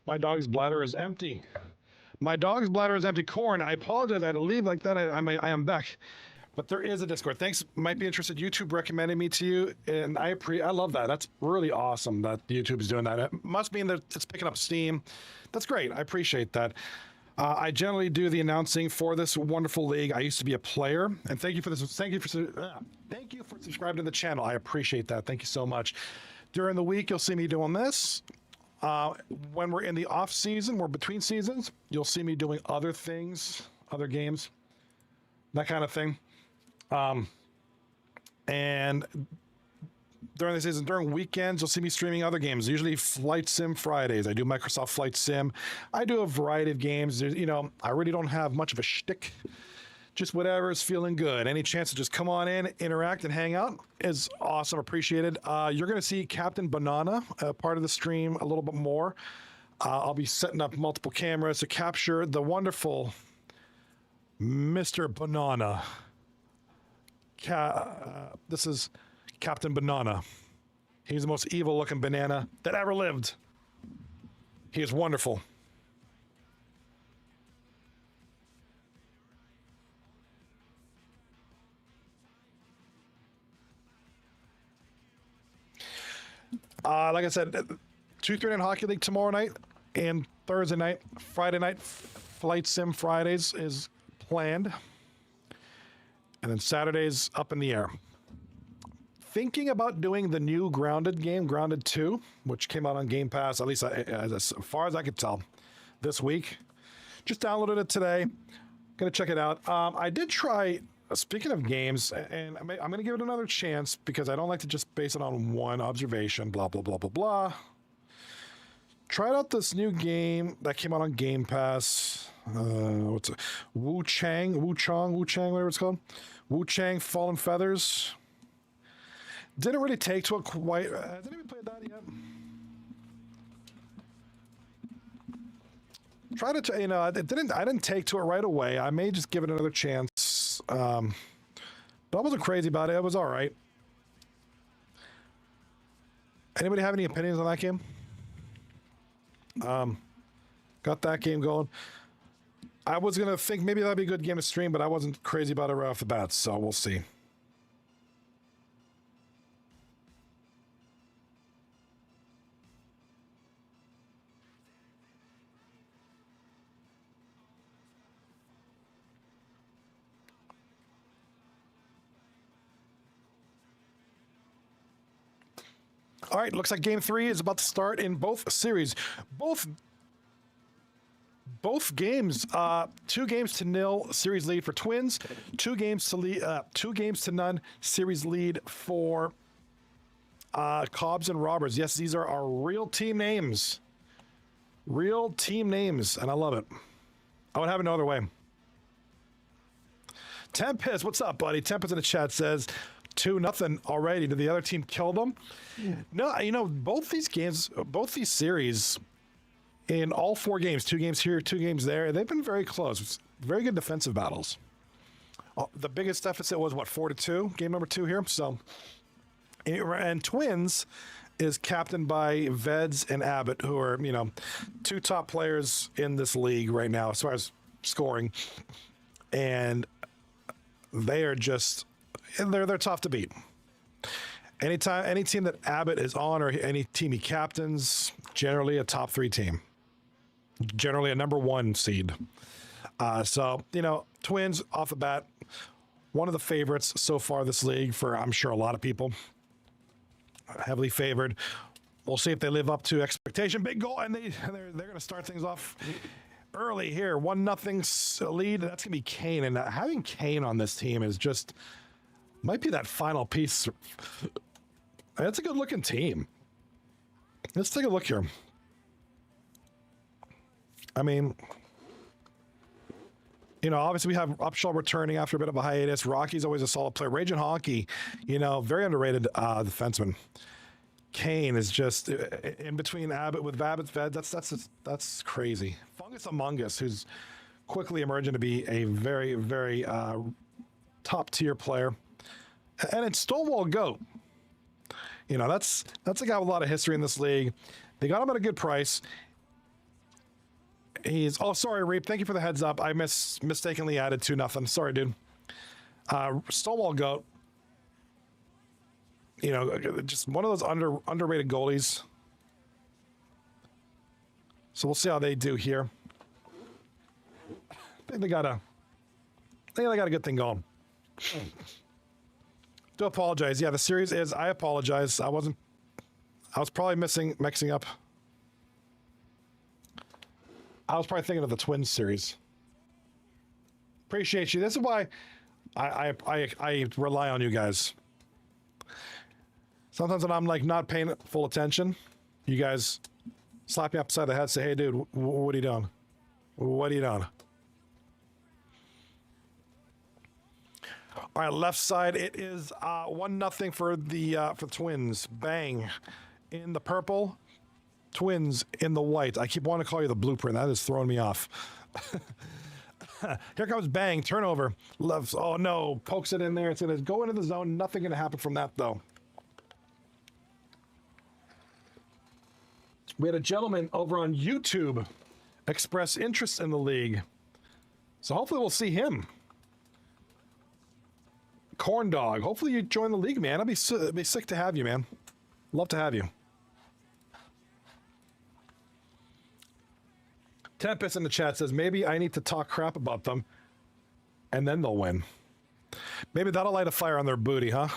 My dog's bladder is empty. My dog's bladder is empty. Corn, I apologize. I had to leave like that. I am back. But there is a Discord. Thanks. Might be interested. YouTube recommended me to you, and I love that. That's really awesome that YouTube is doing that. It must mean that it's picking up steam. That's great. I appreciate that. I generally do the announcing for this wonderful league. I used to be a player, and thank you for this. Thank you for subscribing to the channel. I appreciate that. Thank you so much. During the week, you'll see me doing this. When we're in the off season, we're between seasons. You'll see me doing other things, other games, that kind of thing. And during the season, during weekends, you'll see me streaming other games, usually Flight Sim Fridays. I do Microsoft Flight Sim. I do a variety of games. I really don't have much of a shtick, just whatever is feeling good. Any chance to just come on in, interact, and hang out is awesome, appreciated. You're going to see Captain Banana, part of the stream, a little bit more. I'll be setting up multiple cameras to capture the wonderful Mr. Banana. This is Captain Banana. He's the most evil looking banana that ever lived. He is wonderful. Like I said, 2-3-9 Hockey League tomorrow night and Thursday night. Friday night, Flight Sim Fridays is planned. And then Saturday's up in the air. Thinking about doing the new Grounded game, Grounded 2, which came out on Game Pass, at least as far as I could tell, this week. Just downloaded it today. Gonna check it out. I did try, speaking of games, and I'm gonna give it another chance because I don't like to just base it on one observation, blah, blah, blah, blah, blah. Tried out this new game that came out on Game Pass. What's it? Wu Chang, whatever it's called. Wu Chang Fallen Feathers. Didn't really take to it quite. Has anyone played that yet? Tried to, I didn't take to it right away. I may just give it another chance. But I wasn't crazy about it. It was all right. Anybody have any opinions on that game? Got that game going. I was gonna think maybe that'd be a good game to stream, but I wasn't crazy about it right off the bat, so we'll see. All right, looks like Game 3 is about to start in both series. Both games, 2-0 series lead for Twins, 2 games to none series lead for Cobs and Rawbers. Yes, these are our real team names. Real team names, and I love it. I would have it no other way. Tempest, what's up, buddy? Tempest in the chat says 2-0 already. Did the other team kill them? Yeah. No, both these games, both these series, in all 4 games, 2 games here, 2 games there, they've been very close. Very good defensive battles. The biggest deficit was, 4-2, game number 2 here. So, and Twins is captained by Veds and Abbott, who are, 2 top players in this league right now as far as scoring. And they are just, they're tough to beat. Any team that Abbott is on or any team he captains, generally a top 3 team. Generally a number 1 seed. So, Twins off the bat, one of the favorites so far this league for, I'm sure, a lot of people. Heavily favored. We'll see if they live up to expectation. Big goal, and they're going to start things off early here. 1-0 lead. That's going to be Kane, and having Kane on this team is just might be that final piece. That's a good looking team. Let's take a look here. I mean, obviously we have Upshaw returning after a bit of a hiatus. Rocky's always a solid player. Raging Hockey, very underrated defenseman. Kane is just in between Abbott with Babbitt's Ved. That's crazy. Fungus Among Us, who's quickly emerging to be a very, very top tier player. And it's Stonewall Goat. That's a guy with a lot of history in this league. They got him at a good price. He's oh sorry, Reap. Thank you for the heads up. I mistakenly added 2-0. Sorry, dude. Stonewall Goat. You know, just one of those underrated goalies. So we'll see how they do here. I think they got a good thing going. Do apologize. Yeah, the series is. I apologize. I was probably mixing up. I was probably thinking of the Twins series. Appreciate you. This is why I rely on you guys. Sometimes when I'm like not paying full attention, you guys slap me upside the head, say, "Hey, dude, what are you doing? What are you doing?" All right, left side. It is 1-0 for the Twins. Bang in the purple. Twins in the white. I keep wanting to call you the blueprint. That is throwing me off. Here comes Bang. Turnover. Left. Oh no! Pokes it in there. It's gonna go into the zone. Nothing gonna happen from that though. We had a gentleman over on YouTube express interest in the league, so hopefully we'll see him. Corn Dog. Hopefully you join the league, man. I'd be sick to have you, man. Love to have you. Tempest in the chat says, maybe I need to talk crap about them and then they'll win. Maybe that'll light a fire on their booty, huh?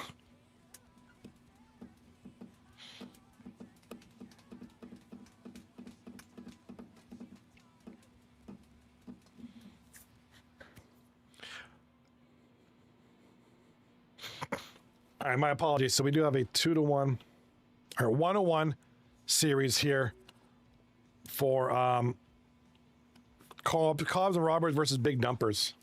All right, my apologies. So we do have a 2-1 or 1-1 series here for Cobs and Rawbers versus Big Dumpers.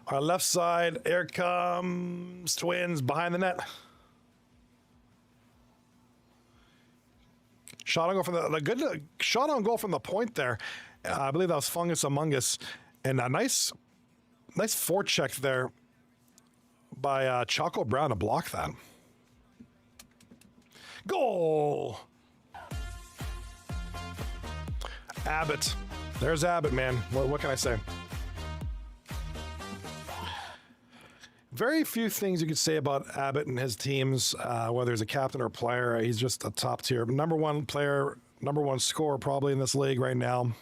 Our left side, here comes Twins behind the net. Shot on goal from the good shot on goal from the point there. I believe that was Fungus Among Us, and a nice forecheck there by Choco Brown to block that. Goal! Abbott. There's Abbott, man. What can I say? Very few things you could say about Abbott and his teams, whether he's a captain or a player. He's just a top tier. Number one player, number one scorer probably in this league right now.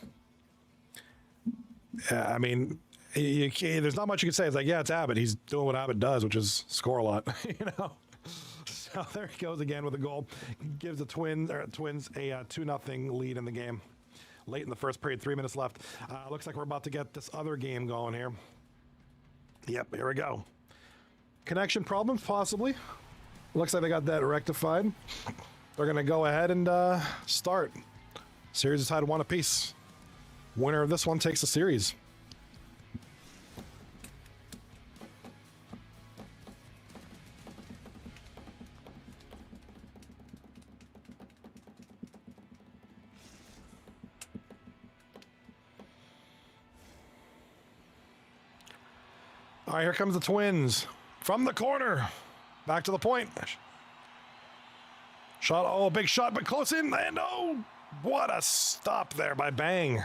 I mean, there's not much you can say. It's like, yeah, it's Abbott. He's doing what Abbott does, which is score a lot, you know. So there he goes again with a goal. Gives the Twins a 2-0 lead in the game. Late in the first period, 3 minutes left. Looks like we're about to get this other game going here. Yep, here we go. Connection problems, possibly. Looks like they got that rectified. They're going to go ahead and start. Series is tied 1 apiece. Winner of this one takes the series. All right, here comes the Twins. From the corner, back to the point. Shot, oh, big shot, but close in, and oh, what a stop there by Bang.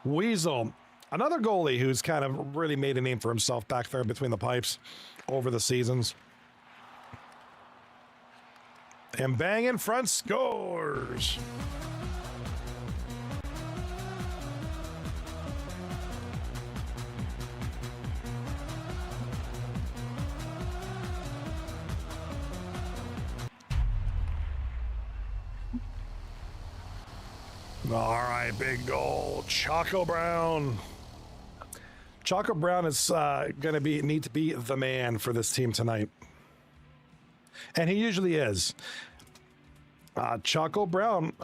Weasel, another goalie who's kind of really made a name for himself back there between the pipes over the seasons. And Bang in front scores. All right, big goal. Choco Brown. Choco Brown is going to need to be the man for this team tonight. And he usually is. Choco Brown,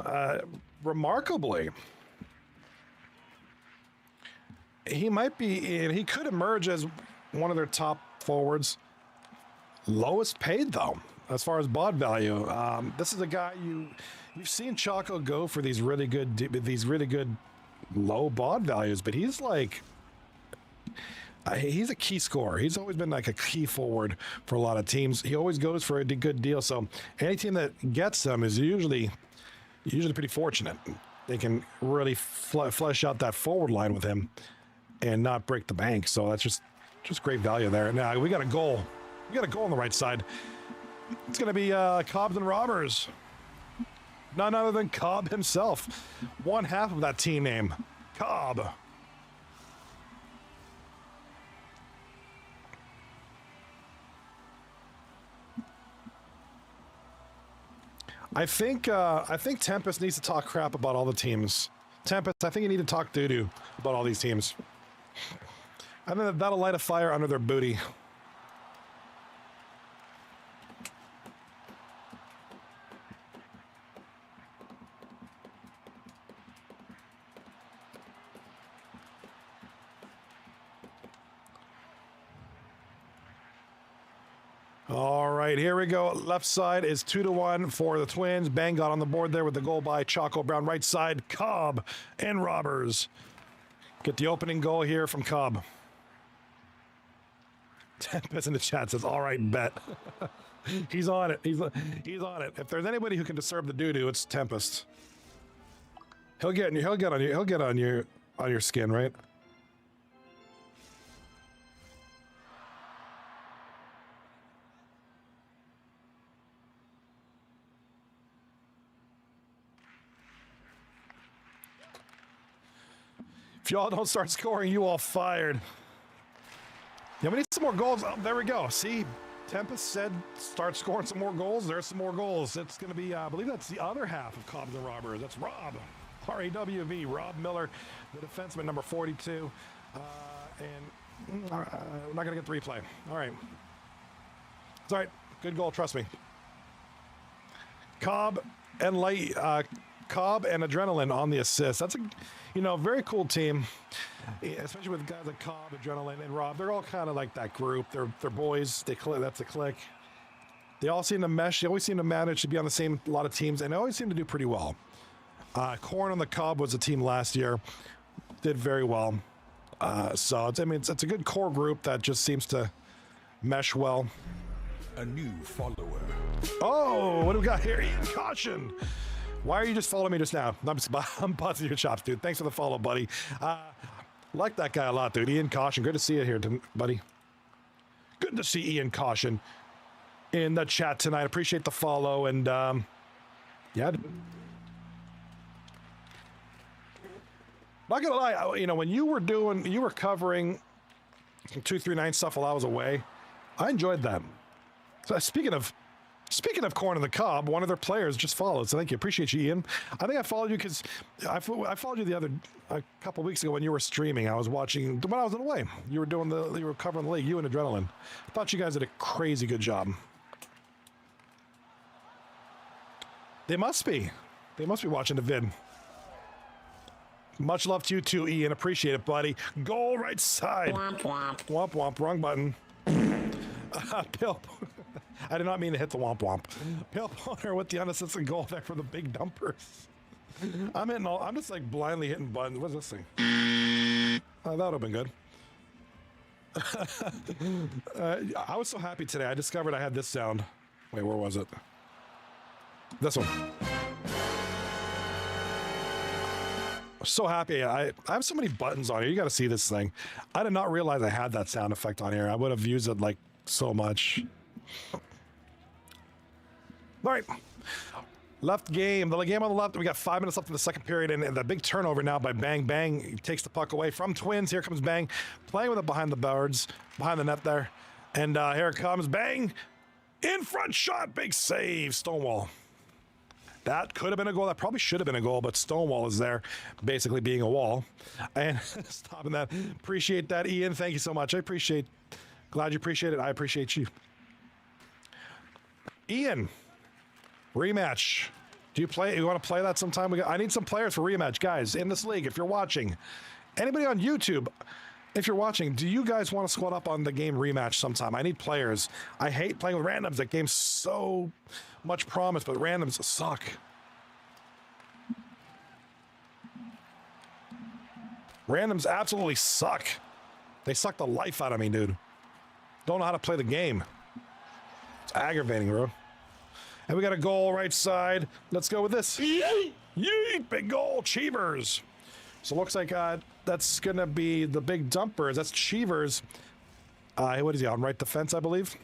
remarkably, he could emerge as one of their top forwards. Lowest paid, though, as far as bod value. This is a guy you've seen Choco go for these really good low bod values, but he's like, he's a key scorer. He's always been like a key forward for a lot of teams. He always goes for a good deal. So any team that gets him is usually pretty fortunate. They can really flesh out that forward line with him and not break the bank. So that's just great value there. Now we got a goal. We got a goal on the right side. It's going to be Cobs and Rawbers. None other than Cobb himself. One half of that team name, Cobb. I think Tempest needs to talk crap about all the teams. Tempest, I think you need to talk doo-doo about all these teams. I think that'll light a fire under their booty. All right, here we go. Left side is 2-1 for the Twins. Bang got on the board there with the goal by Choco Brown. Right side, Cobb and Rawbers. Get the opening goal here from Cobb. Tempest in the chat says, "All right, bet." He's on it. He's on it. If there's anybody who can disturb the doo-doo, it's Tempest. He'll get on your skin, right? If y'all don't start scoring, you all fired. Yeah, we need some more goals. Oh, there we go. See, Tempest said start scoring some more goals. There's some more goals. It's going to be, I believe that's the other half of Cobs and Rawbers. That's Rob, R-A-W-B, Rob Miller, the defenseman, number 42. And we're not going to get the replay. All right. It's all right. Good goal, trust me. Cobb and Adrenaline on the assist. That's a very cool team, especially with guys like Cobb, Adrenaline, and Rob. They're all kind of like that group. They're boys. That's a clique. They all seem to mesh. They always seem to manage to be on the same lot of teams, and they always seem to do pretty well. Corn on the Cobb was a team last year, did very well. So it's a good core group that just seems to mesh well. A new follower. Oh, what do we got here? Ian Caution. Why are you just following me just now? I'm busting your chops, dude. Thanks for the follow, buddy. Like that guy a lot, dude. Ian Caution. Good to see you here, buddy. Good to see Ian Caution in the chat tonight. Appreciate the follow. And, yeah. Not gonna lie, when you were covering 239 stuff while I was away, I enjoyed that. So speaking of Corn and the Cobb, one of their players just followed. So thank you. Appreciate you, Ian. I think I followed you because I followed you a couple weeks ago when you were streaming. I was watching when I was away. You were covering the league, you and Adrenaline. I thought you guys did a crazy good job. They must be watching the vid. Much love to you too, Ian. Appreciate it, buddy. Goal right side. Womp womp. Womp womp. Wrong button. Pill. I did not mean to hit the womp womp. Pale Poner with the unassisted goal there for the big dumpers. I'm just like blindly hitting buttons. What's this thing? That would have been good. I was so happy today. I discovered I had this sound. Wait, where was it? This one. So happy. I have so many buttons on here. You got to see this thing. I did not realize I had that sound effect on here. I would have used it like so much. All right. Left game. The game on the left. We got 5 minutes left in the second period, and the big turnover now by Bang. Bang he takes the puck away from Twins. Here comes Bang, playing with it behind the boards, behind the net there. And here it comes. Bang. In front shot. Big save. Stonewall. That could have been a goal. That probably should have been a goal, but Stonewall is there, basically being a wall. And stopping that. Appreciate that, Ian. Thank you so much. Glad you appreciate it. I appreciate you. Ian, rematch. Do you play? You want to play that sometime? I need some players for rematch, guys, in this league. If you're watching, anybody on YouTube, if you're watching, do you guys want to squad up on the game rematch sometime? I need players. I hate playing with randoms. That game's so much promise, but randoms suck. Randoms absolutely suck. They suck the life out of me, dude. Don't know how to play the game. It's aggravating, bro. And we got a goal right side. Let's go with this. Yeet! Yeet! Big goal, Cheevers. So it looks like that's going to be the big dumpers. That's Cheevers. What is he on? Right defense, I believe.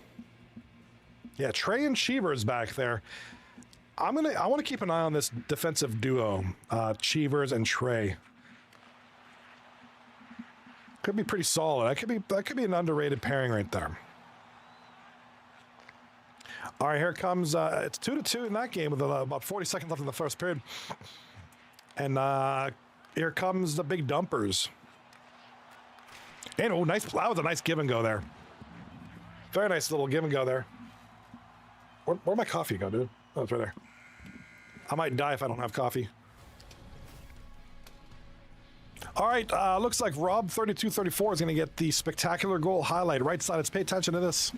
Yeah, Trey and Cheevers back there. I want to keep an eye on this defensive duo, Cheevers and Trey. Could be pretty solid. That could be an underrated pairing right there. All right, here comes. It's 2-2 in that game with about 40 seconds left in the first period, and here comes the big dumpers. And oh, nice! That was a nice give and go there. Very nice little give and go there. Where'd my coffee go, dude? Oh, it's right there. I might die if I don't have coffee. All right, looks like Rob 3234 is going to get the spectacular goal highlight. Right side, let's pay attention to this.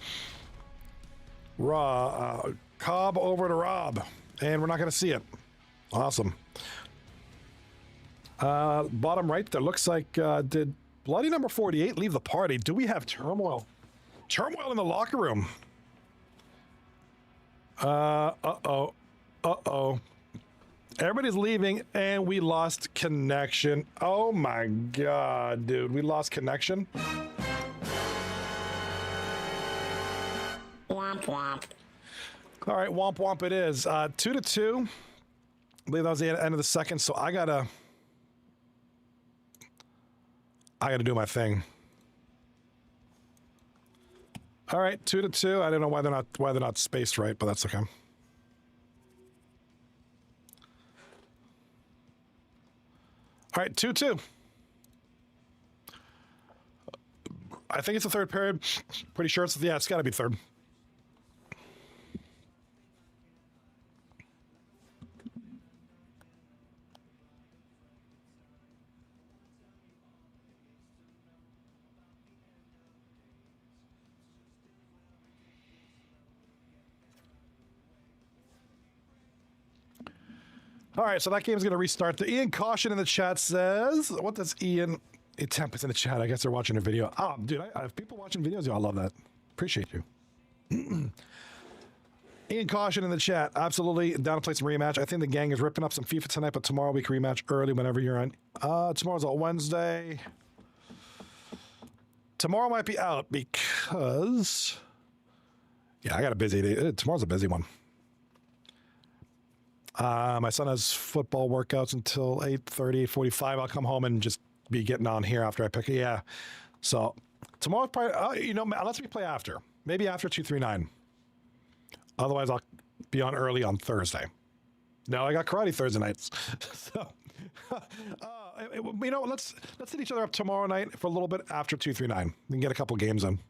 Cobb over to Rob, and we're not going to see it. Awesome. Bottom right there, looks like, did Bloody number 48 leave the party? Do we have turmoil? Turmoil in the locker room. Uh-oh. Everybody's leaving, and we lost connection. Oh my God, dude. We lost connection. Womp womp. All right, womp womp it is. 2-2. I believe that was the end of the second, so I gotta do my thing. All right, 2-2. I don't know why they're not spaced right, but that's okay. All right, 2-2. I think it's the third period. Pretty sure it's got to be third. All right, so that game's going to restart. The Ian Caution in the chat says, what does Ian... Tempest in the chat. I guess they're watching a video. Oh, dude, I have people watching videos. Yo, I love that. Appreciate you. Ian Caution in the chat. Absolutely down to play some rematch. I think the gang is ripping up some FIFA tonight, but tomorrow we can rematch early whenever you're on. Tomorrow's a Wednesday. Tomorrow might be out because... Yeah, I got a busy day. Tomorrow's a busy one. My son has football workouts until 8:30, 8:45. I'll come home and just be getting on here after I pick it. Yeah. So tomorrow's probably, unless we play after. Maybe after 239. Otherwise, I'll be on early on Thursday. No, I got karate Thursday nights. So, let's hit each other up tomorrow night for a little bit after 239. We can get a couple games in.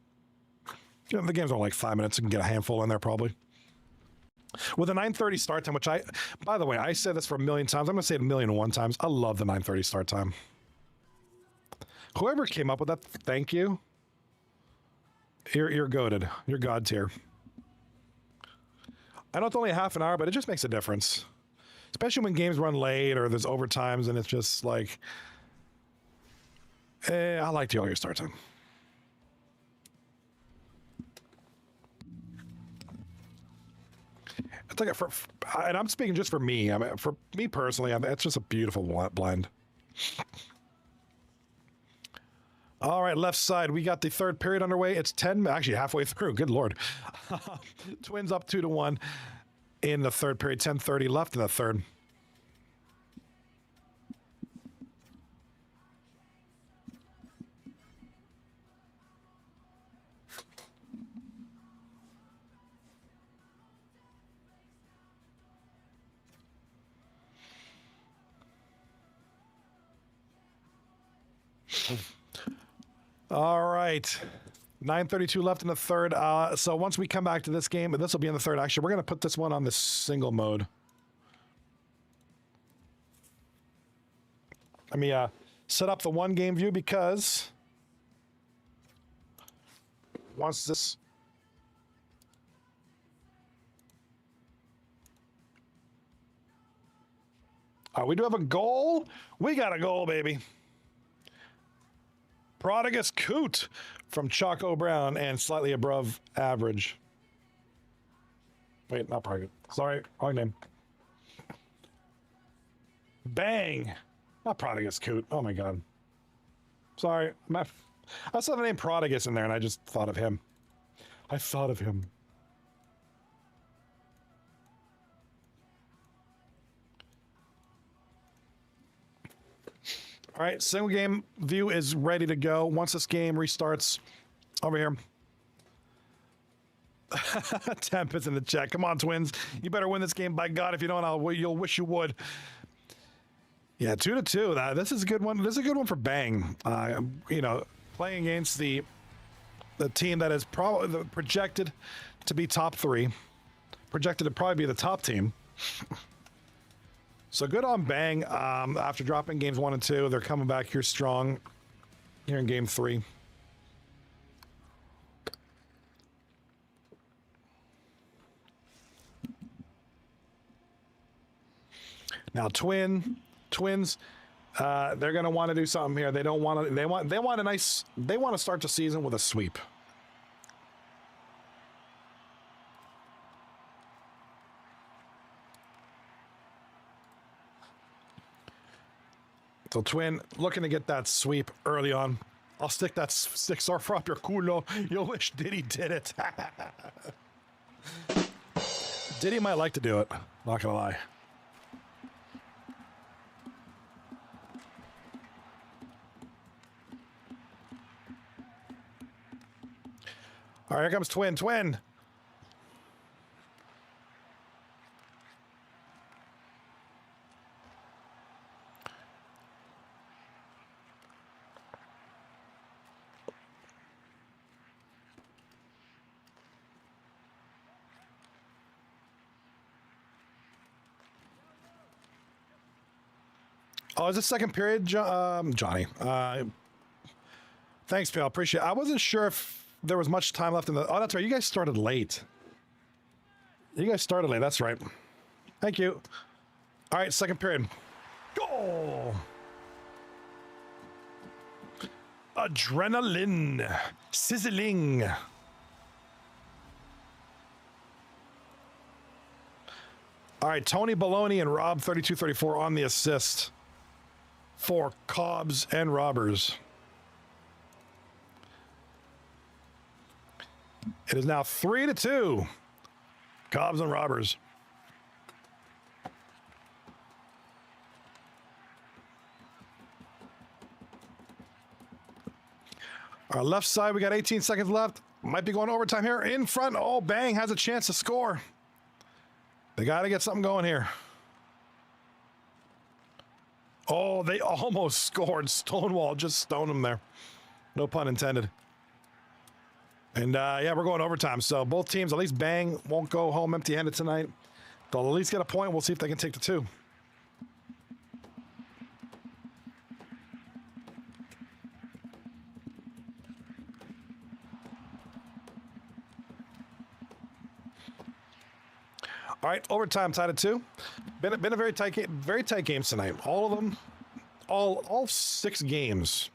The games are like 5 minutes. You can get a handful in there probably. With a 9:30 start time, which by the way, I said this for a million times. I'm going to say it 1,000,001 times. I love the 9:30 start time. Whoever came up with that, thank you. You're goated. You're God tier. I know it's only half an hour, but it just makes a difference. Especially when games run late or there's overtimes and it's just like, I like the earlier start time. It's like and I'm speaking just for me. I mean, for me personally, it's just a beautiful blend. All right, left side. We got the third period underway. It's 10, actually halfway through. Good Lord. Twins up 2-1 in the third period. 10:30 left in the third. All right, 9:32 left in the third. So once we come back to this game, this will be in the third. Actually, we're going to put this one on the single mode. Let me set up the one game view because once this... we do have a goal. We got a goal, baby. Prodigus Coot from Choco Brown and slightly above average. Wait, not Prodigus. Sorry, wrong name. Bang. Not Prodigus Coot. Oh my God. Sorry. I saw the name Prodigus in there and I just thought of him. I thought of him. All right, single game view is ready to go. Once this game restarts, over here. Tempest in the chat. Come on, Twins. You better win this game. By God, if you don't, you'll wish you would. Yeah, 2-2. This is a good one. This is a good one for Bang. You know, playing against the team that is probably projected to be top 3, projected to probably be the top team. So good on Bang. After dropping games 1 and 2, they're coming back here strong here in game 3. Now Twins, they're going to want to do something here. They don't want to. They want a nice. They want to start the season with a sweep. So Twin looking to get that sweep early on. I'll stick that six off up your culo. You'll wish Diddy did it. Diddy might like to do it. Not gonna lie. All right, here comes Twin. Oh, is this second period, Johnny? Thanks, pal. Appreciate it. I wasn't sure if there was much time left in the... Oh, that's right. You guys started late. That's right. Thank you. All right, second period. Goal! Adrenaline. Sizzling. All right, Tony Baloney and Rob 3234 on the assist for Cobs and Rawbers. It is now 3-2. Cobs and Rawbers. Our left side, we got 18 seconds left. Might be going overtime here. In front, oh, Bang has a chance to score. They got to get something going here. Oh, they almost scored. Stonewall just stoned them there. No pun intended. And yeah, we're going overtime. So both teams, at least Bang won't go home empty-handed tonight. They'll at least get a point. We'll see if they can take the 2. All right, overtime tied at 2. Been a very tight games tonight. All of them, all 6 games.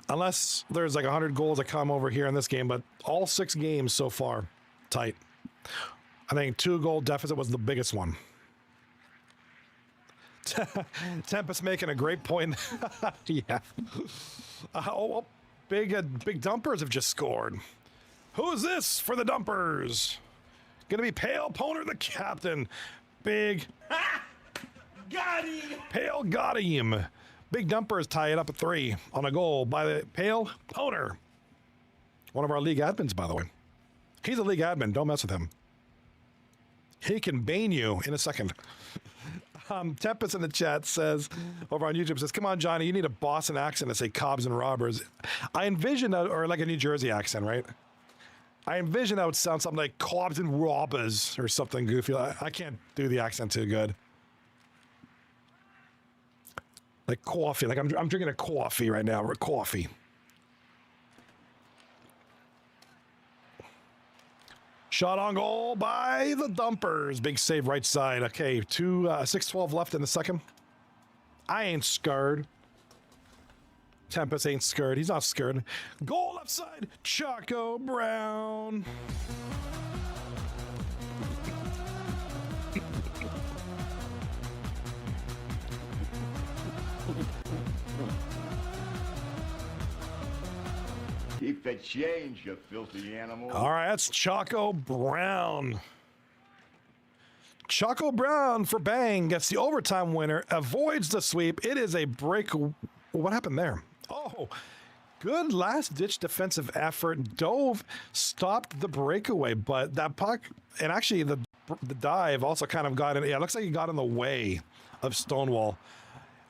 Unless there's like 100 goals that come over here in this game, but all 6 games so far, tight. I think 2-goal deficit was the biggest one. Tempest making a great point. Yeah. Big dumpers have just scored. Who's this for the dumpers? Gonna be Pale Poner, the captain. Big. Got him! Pale got him. Big Dumpers tie it up at 3 on a goal by the Pale Poner. One of our league admins, by the way. He's a league admin. Don't mess with him. He can bane you in a second. Tempest in the chat says, over on YouTube, says, come on, Johnny, you need a Boston accent to say Cobs and Rawbers. I envision, or like a New Jersey accent, right? I envision that would sound something like Cobs and Rawbers or something goofy. I can't do the accent too good. Like coffee, like I'm drinking a coffee right now, or coffee. Shot on goal by the Dumpers. Big save right side. Okay, 6:12 left in the second. I ain't scared. Tempest ain't scared. He's not scared. Goal left side. Chaco Brown. Keep the change, you filthy animal. All right, that's Chaco Brown. Chaco Brown for Bang gets the overtime winner, avoids the sweep. It is a break. What happened there? Oh, good last-ditch defensive effort. Dove stopped the breakaway, but that puck, and actually the dive also kind of got in. Yeah, it looks like he got in the way of Stonewall.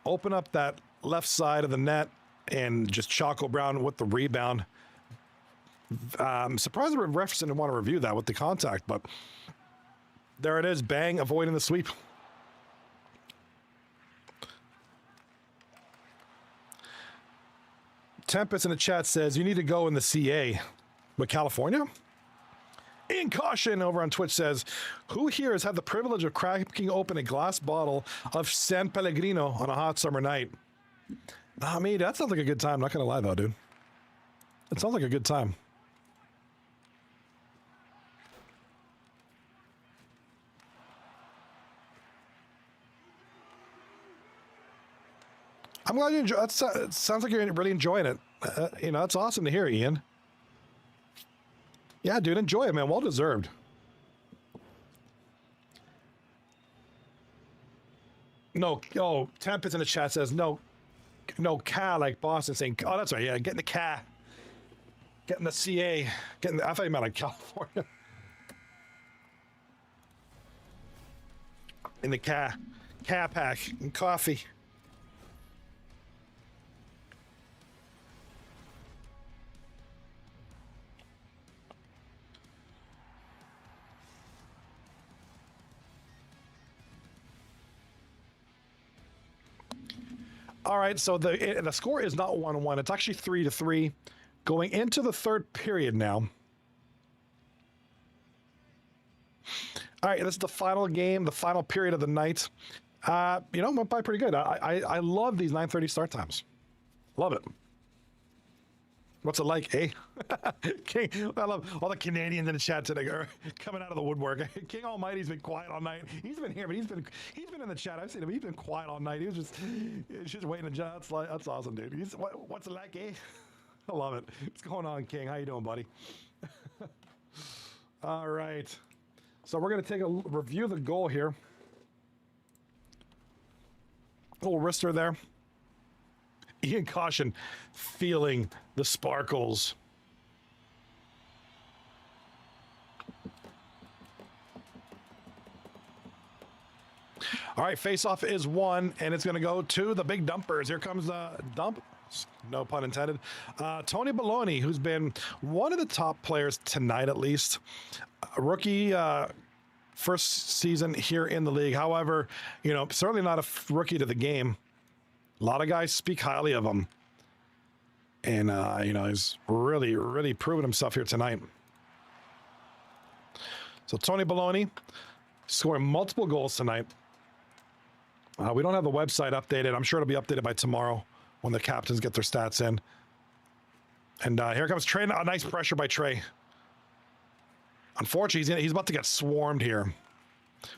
Open up that left side of the net, and just Chaco Brown with the rebound. I'm surprised the refs didn't want to review that with the contact, but there it is. Bang, avoiding the sweep. Tempest in the chat says, you need to go in the CA. But California? Ian Caution over on Twitch says, who here has had the privilege of cracking open a glass bottle of San Pellegrino on a hot summer night? I mean, that sounds like a good time. Not going to lie, though, dude. It sounds like a good time. I'm glad you enjoy it. Sounds like you're really enjoying it. You know, that's awesome to hear, Ian. Yeah, dude, enjoy it, man. Well deserved. No, oh, Tempest in the chat says no car like Boston saying, oh, that's right. Yeah, getting the car. Getting the CA. I thought you meant like California. In the car pack, and coffee. All right, so the score is not 1-1. It's actually 3-3 going into the third period now. All right, this is the final game, the final period of the night. You know, went by pretty good. I love these 9:30 start times. Love it. What's it like, eh? King, I love all the Canadians in the chat today are coming out of the woodwork. King Almighty's been quiet all night. He's been here, but he's been in the chat. I've seen him. He's been quiet all night. He's just waiting to chat. That's awesome, dude. What's it like, eh? I love it. What's going on, King? How you doing, buddy? All right. So we're gonna take a review of the goal here. Little wrister there. Ian Caution feeling the sparkles. All right, face-off is won, and it's going to go to the big dumpers. Here comes the dump. No pun intended. Tony Baloney, who's been one of the top players tonight, at least. A rookie, first season here in the league. However, you know, certainly not a rookie to the game. A lot of guys speak highly of him. And, you know, he's really, really proven himself here tonight. So Tony Baloney scoring multiple goals tonight. We don't have the website updated. I'm sure it'll be updated by tomorrow when the captains get their stats in. And here comes Trey. A nice pressure by Trey. Unfortunately, he's about to get swarmed here.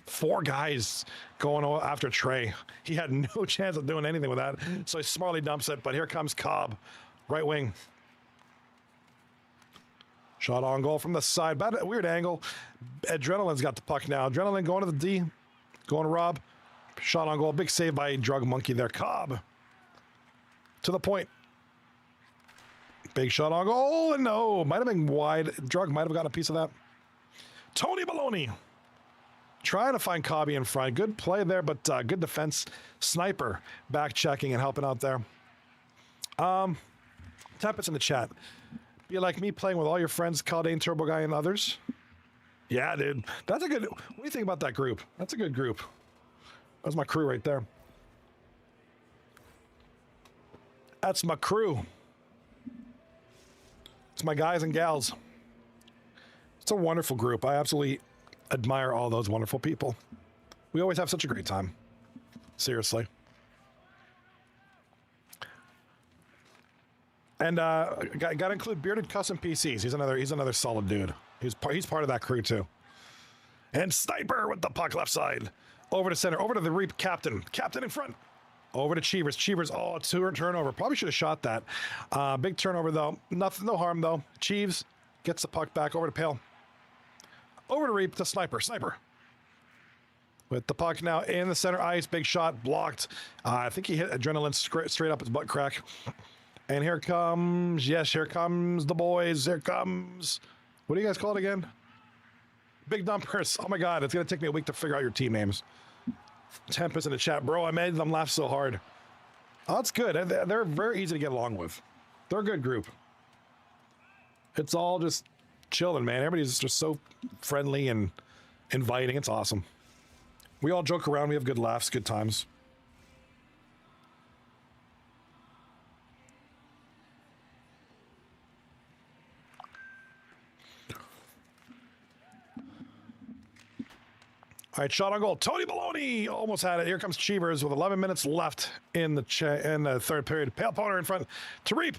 4 guys going after Trey. He had no chance of doing anything with that, so he smartly dumps it. But here comes Cobb, right wing. Shot on goal from the side. Bad, weird angle. Adrenaline's got the puck now. Adrenaline going to the D. Going to Rob. Shot on goal. Big save by Drug Monkey there. Cobb. To the point. Big shot on goal. And no. Might have been wide. Drug might have gotten a piece of that. Tony Baloney. Trying to find Cobby in front. Good play there, but good defense. Sniper back checking and helping out there. Tempest in the chat. Be like me playing with all your friends, Caldane, Turbo Guy, and others. Yeah, dude. That's a good... What do you think about that group? That's a good group. That's my crew right there. That's my crew. It's my guys and gals. It's a wonderful group. I absolutely admire all those wonderful people. We always have such a great time. Seriously. And got to include Bearded Custom PCs. He's another solid dude. He's part of that crew too. And Sniper with the puck left side. Over to center. Over to the Reap captain. Captain in front. Over to Cheevers. Cheevers, oh, turnover. Probably should have shot that. Big turnover, though. Nothing, no harm, though. Cheeves gets the puck back over to Pale. Over to Reap, to Sniper. Sniper. With the puck now in the center ice. Big shot, blocked. I think he hit Adrenaline straight up his butt crack. And here comes the boys. Here comes, what do you guys call it again? Big Dumpers. Oh, my God. It's going to take me a week to figure out your team names. Tempest in the chat, bro. I made them laugh so hard. Oh, that's good. They're very easy to get along with. They're a good group. It's all just chilling, man. Everybody's just so friendly and inviting. It's awesome. We all joke around. We have good laughs, good times. All right, shot on goal. Tony Maloney almost had it. Here comes Cheevers with 11 minutes left in the third period. Pale Poner in front to Reap.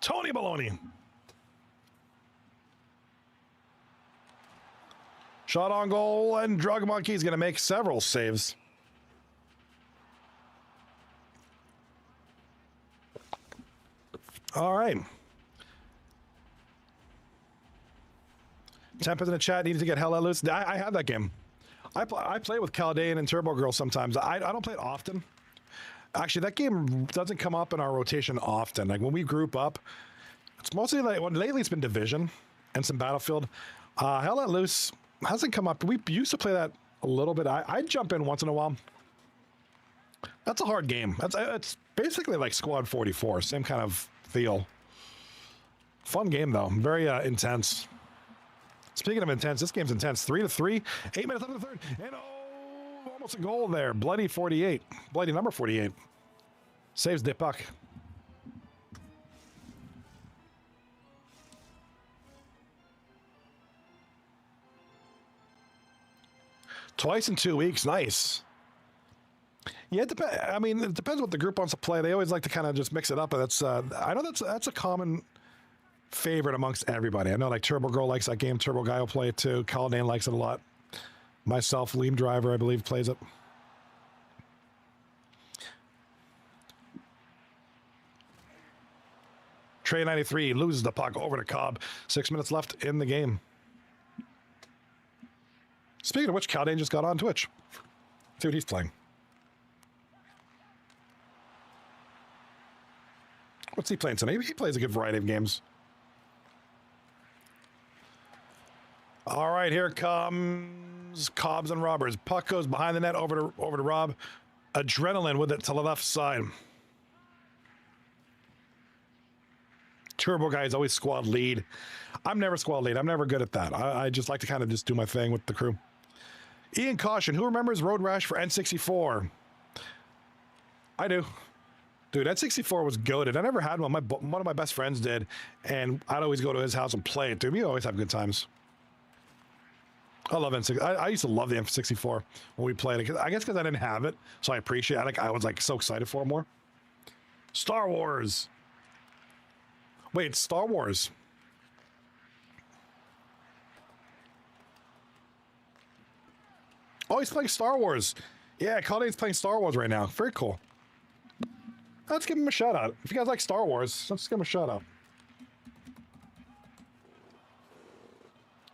Tony Maloney. Shot on goal, and Drug Monkey's going to make several saves. All right. Tempest in the chat needs to get hell let loose. I have that game. I play with Chaldean and Turbo Girl sometimes. I don't play it often. Actually, that game doesn't come up in our rotation often. Like when we group up, it's mostly like, well, lately it's been Division and some Battlefield. Hell Let Loose hasn't come up. We used to play that a little bit. I jump in once in a while. That's a hard game. It's basically like Squad 44, same kind of feel. Fun game though, very intense. Speaking of intense, this game's intense. 3-3, 8 minutes left in the third, and oh, almost a goal there. Bloody 48, bloody number 48. Saves the puck. Twice in 2 weeks, nice. Yeah, it depends. I mean, it depends what the group wants to play. They always like to kind of just mix it up, but that's I know that's a common favorite amongst everybody. I know like Turbo Girl likes that game. Turbo Guy will play it too. Caldane likes it a lot. Myself, Liam Driver, I believe, plays it. Trey 93 loses the puck over to Cobb. 6 minutes left in the game. Speaking of which, Caldane just got on Twitch. See what he's playing. What's he playing tonight? He plays a good variety of games. All right, here comes Cobs and Rawbers. Puck goes behind the net over to Rob. Adrenaline with it to the left side. Turbo Guy is always squad lead. I'm never squad lead. I'm never good at that. I just like to kind of just do my thing with the crew. Ian Caution, who remembers Road Rash for N64? I do. Dude, N64 was goated. I never had one. One of my best friends did, and I'd always go to his house and play it. Dude, we always have good times. I love N64. I used to love the N64 when we played it. I guess because I didn't have it, so I appreciate it. I was like so excited for it more. Star Wars. Wait, Star Wars. Oh, he's playing Star Wars. Yeah, Caldane's playing Star Wars right now. Very cool. Let's give him a shout out. If you guys like Star Wars, let's give him a shout out.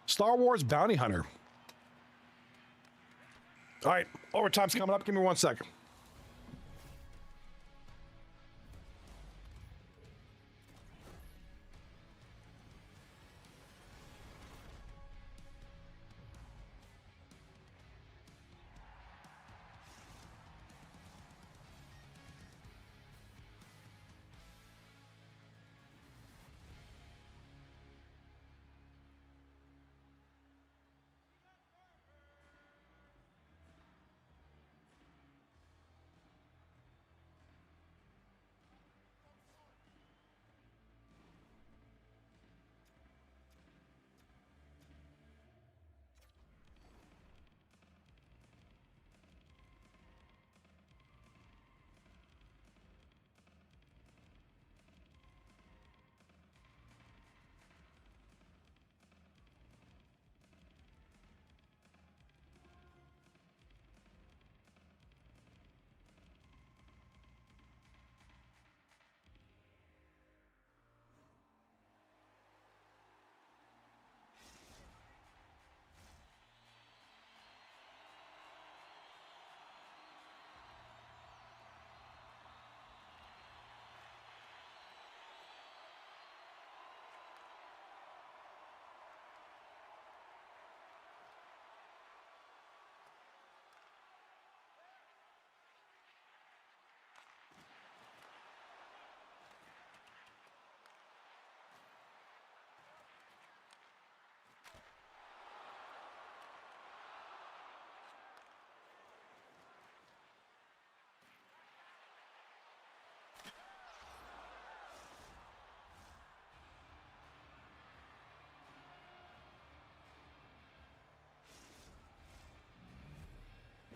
Star Wars Bounty Hunter. All right, overtime's coming up. Give me 1 second.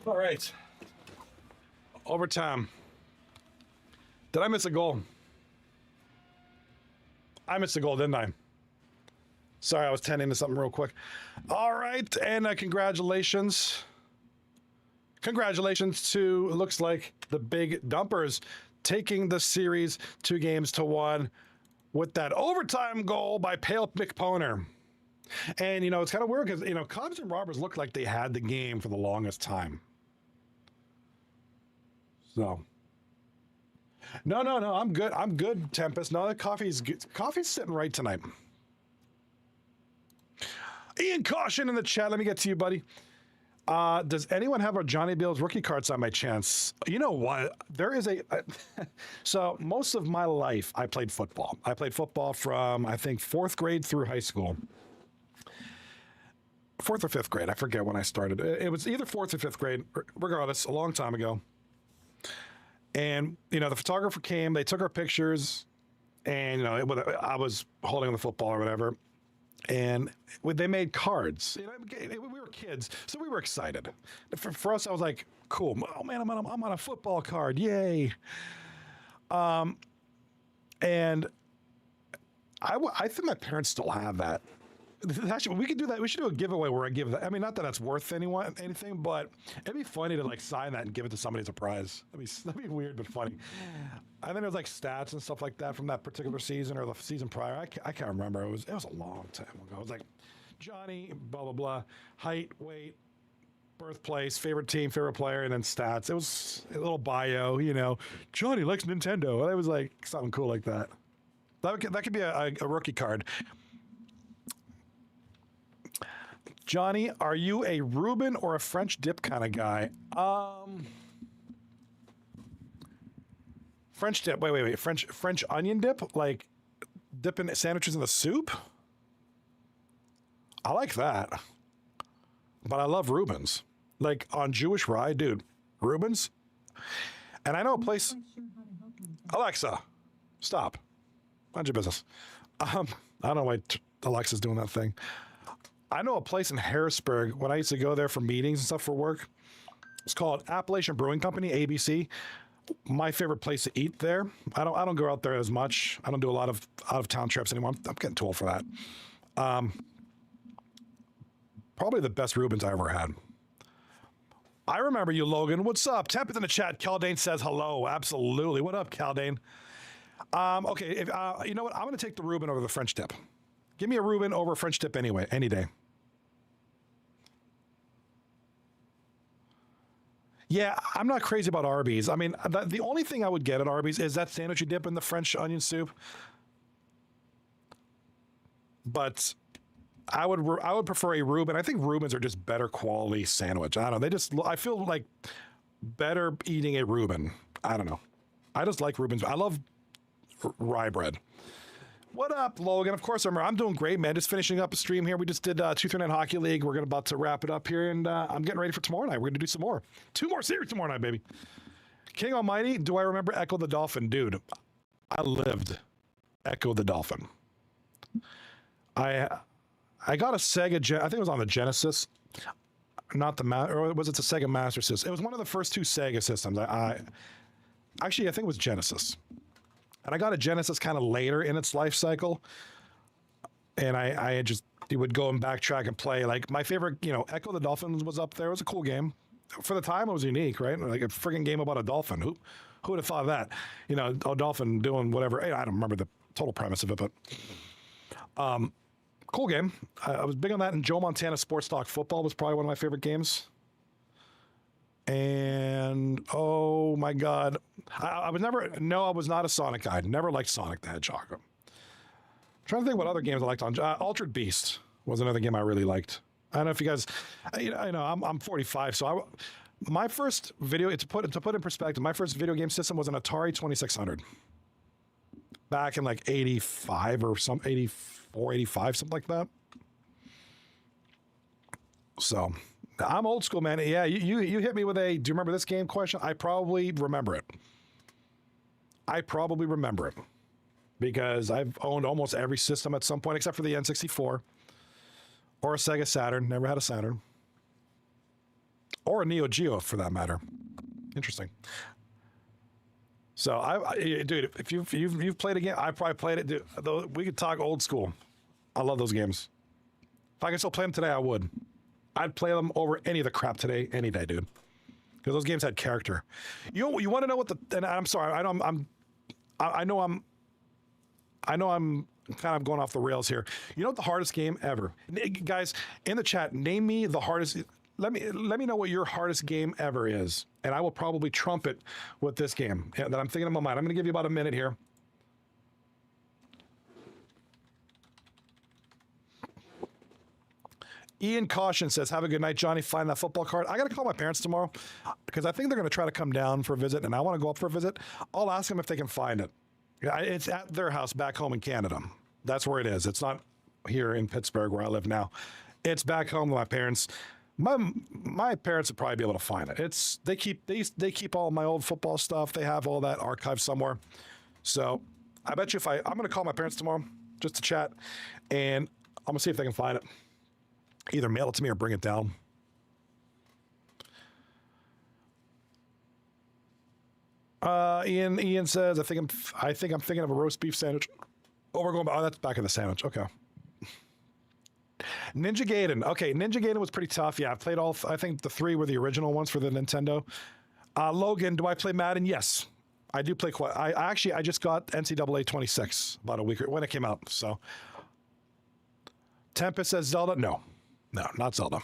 All right. Overtime. Did I miss a goal? I missed a goal, didn't I? Sorry, I was tending to something real quick. All right, and congratulations. Congratulations to, it looks like, the Big Dumpers taking the series 2-1 with that overtime goal by Pale McPoner. And, you know, it's kind of weird because, you know, Cobs and Rawbers looked like they had the game for the longest time. So, no, I'm good. I'm good, Tempest. No, the coffee's sitting right tonight. Ian Caution in the chat. Let me get to you, buddy. Does anyone have a Johnny Bales rookie cards on my chance? You know what? There is so most of my life, I played football. I played football from, I think, 4th grade through high school. 4th or 5th grade. I forget when I started. It was either 4th or 5th grade, regardless, a long time ago. And, you know, the photographer came, they took our pictures, and, you know, I was holding the football or whatever. And they made cards. You know, we were kids, so we were excited. For us, I was like, cool. Oh, man, I'm on a football card. Yay. And I think my parents still have that. Actually, we could do that. We should do a giveaway where I give that. I mean, not that that's worth anything, but it'd be funny to like sign that and give it to somebody as a prize. That'd be weird but funny. I think it was like stats and stuff like that from that particular season or the season prior. I can't remember. It was a long time ago. It was like Johnny, blah blah blah, height, weight, birthplace, favorite team, favorite player, and then stats. It was a little bio. You know, Johnny likes Nintendo. And it was like something cool like that. That could be a rookie card. Johnny, are you a Reuben or a French dip kind of guy? French dip. Wait. French onion dip, like dipping sandwiches in the soup. I like that, but I love Reubens. Like on Jewish rye, dude. Reubens. And I know a place. Alexa, stop. Mind your business. I don't know why Alexa's doing that thing. I know a place in Harrisburg when I used to go there for meetings and stuff for work. It's called Appalachian Brewing Company, ABC. My favorite place to eat there. I don't go out there as much. I don't do a lot of out of town trips anymore. I'm getting too old for that. Probably the best Reubens I ever had. I remember you, Logan. What's up? Tap it in the chat. Caldane says hello. Absolutely. What up, Caldane? Okay, you know what? I'm going to take the Reuben over the French dip. Give me a Reuben over a French dip anyway, any day. Yeah, I'm not crazy about Arby's. I mean, the only thing I would get at Arby's is that sandwich you dip in the French onion soup. But I would prefer a Reuben. I think Reubens are just better quality sandwich. I don't know. I feel like better eating a Reuben. I don't know. I just like Reubens. I love rye bread. What up, Logan? Of course, I'm doing great, man. Just finishing up a stream here. We just did 239 Hockey League. We're about to wrap it up here, and I'm getting ready for tomorrow night. We're going to do some more. 2 more series tomorrow night, baby. King Almighty, do I remember Echo the Dolphin? Dude, I lived Echo the Dolphin. I got a Sega, I think it was on the Genesis, not the, or was it the Sega Master System? It was one of the first 2 Sega systems. Actually, I think it was Genesis. And I got a Genesis kind of later in its life cycle. And I just would go and backtrack and play. Like my favorite, you know, Echo the Dolphins was up there. It was a cool game. For the time, it was unique, right? Like a friggin' game about a dolphin. Who would have thought of that? You know, a dolphin doing whatever. I don't remember the total premise of it, but cool game. I was big on that. And Joe Montana Sports Talk Football was probably one of my favorite games. And oh my God, I was not a Sonic guy. Never liked Sonic the Hedgehog. I'm trying to think what other games I liked on. Altered Beast was another game I really liked. I don't know if you guys, I'm 45, so my first video, to put in perspective, my first video game system was an Atari 2600. Back in like 85 or 84, 85, something like that. So I'm old school, man. Yeah, you hit me with a, do you remember this game question? I probably remember it. Because I've owned almost every system at some point, except for the N64 or a Sega Saturn. Never had a Saturn. or a Neo Geo for that matter. Interesting. So dude, if you've played a game, I probably played it. Dude, though we could talk old school. I love those games. If I could still play them today, I would. I'd play them over any of the crap today, any day, dude. Because those games had character. You want to know what the? And I'm sorry, I know I'm kind of going off the rails here. You know what the hardest game ever, guys? In the chat, name me the hardest. Let me know what your hardest game ever is, and I will probably trump it with this game that I'm thinking in my mind. I'm going to give you about a minute here. Ian Caution says, have a good night, Johnny. Find that football card. I got to call my parents tomorrow because I think they're going to try to come down for a visit, and I want to go up for a visit. I'll ask them if they can find it. It's at their house back home in Canada. That's where it is. It's not here in Pittsburgh where I live now. It's back home with my parents. My parents would probably be able to find it. They keep all my old football stuff. They have all that archived somewhere. So I bet you I'm going to call my parents tomorrow just to chat, and I'm going to see if they can find it. Either mail it to me or bring it down. Ian says, I think I'm thinking of a roast beef sandwich. Oh, we're going. Oh, that's back in the sandwich. Okay. Ninja Gaiden. Okay, Ninja Gaiden was pretty tough. Yeah, I've played all. I think the 3 were the original ones for the Nintendo. Logan, do I play Madden? Yes, I do play quite. I just got NCAA 26 about a week when it came out. So. Tempest says Zelda. No, not Zelda.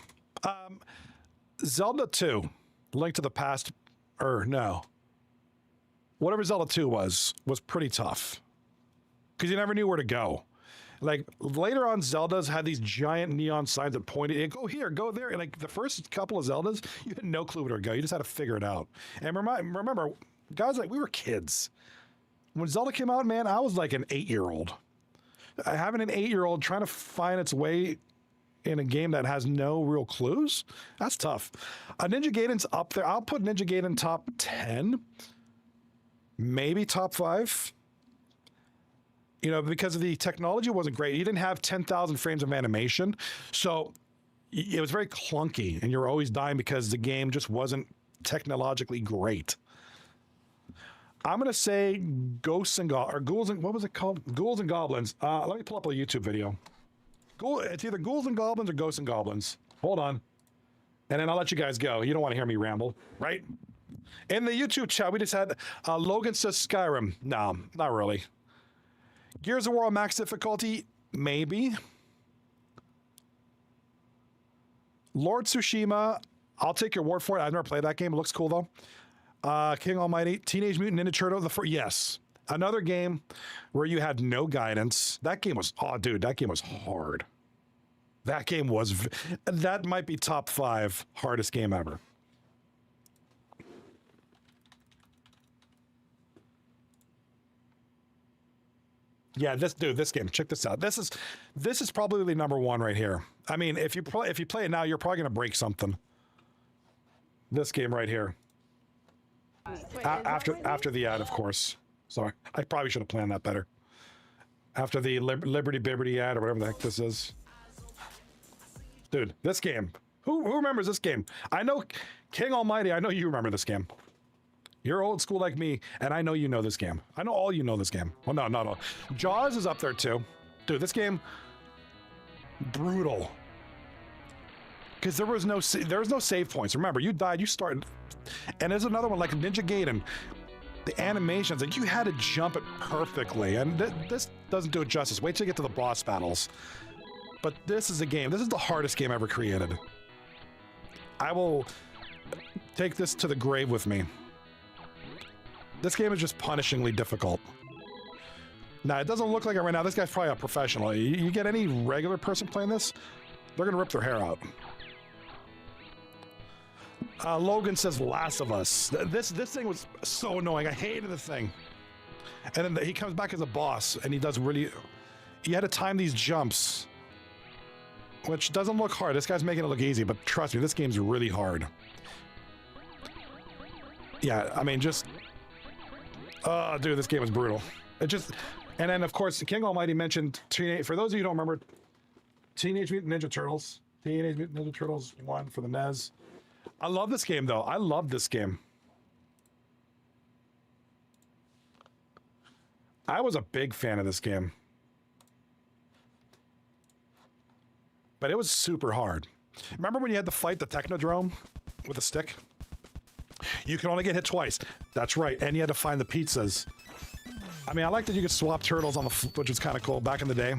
Zelda 2, Link to the Past, or no. Whatever Zelda 2 was pretty tough. Because you never knew where to go. Like, later on, Zeldas had these giant neon signs that pointed, go here, go there. And like, the first couple of Zeldas, you had no clue where to go. You just had to figure it out. And remember, guys, like, we were kids. When Zelda came out, man, I was like an 8-year-old. Having an 8-year-old trying to find its way in a game that has no real clues, that's tough. Ninja Gaiden's up there. I'll put Ninja Gaiden top 10, maybe top 5. You know, because the technology wasn't great. You didn't have 10,000 frames of animation, so it was very clunky, and you were always dying because the game just wasn't technologically great. I'm gonna say Ghouls and what was it called? Ghouls and Goblins. Let me pull up a YouTube video. It's either Ghouls and Goblins or Ghosts and Goblins. Hold on. And then I'll let you guys go. You don't want to hear me ramble, right? In the YouTube chat, we just had Logan says Skyrim. No, not really. Gears of War on max difficulty, maybe. Lord Tsushima, I'll take your word for it. I've never played that game. It looks cool though. King Almighty, Teenage Mutant Ninja Turtle. Yes, another game where you had no guidance. That game was, that game was hard. That might be top 5 hardest game ever. Yeah, this game. Check this out. This is probably number 1 right here. I mean, if you play it now, you're probably gonna break something. This game right here. After the ad, of course. Sorry, I probably should have planned that better. After the Liberty Bibberty ad or whatever the heck this is. Dude, this game. Who remembers this game? I know King Almighty. I know you remember this game. You're old school like me, and I know you know this game. I know all you know this game. Well, no, not all. Jaws is up there too. Dude, this game, brutal. Because there was no save points. Remember, you died, you started. And there's another one like Ninja Gaiden. The animations, like you had to jump it perfectly. And this doesn't do it justice. Wait till you get to the boss battles. But this is a game. This is the hardest game ever created. I will take this to the grave with me. This game is just punishingly difficult. Now, it doesn't look like it right now. This guy's probably a professional. You get any regular person playing this, they're going to rip their hair out. Logan says Last of Us. This thing was so annoying. I hated the thing. And then he comes back as a boss, and he does really... You had to time these jumps, which doesn't look hard. This guy's making it look easy, but trust me, this game's really hard. Yeah, I mean, just... Oh, dude, this game is brutal. It just... And then, of course, King Almighty mentioned... For those of you who don't remember, Teenage Mutant Ninja Turtles. Teenage Mutant Ninja Turtles 1 for the NES. I love this game, though. I love this game. I was a big fan of this game. But it was super hard. Remember when you had to fight the Technodrome with a stick? You can only get hit twice. That's right. And you had to find the pizzas. I mean, I like that you could swap turtles on the which was kind of cool back in the day.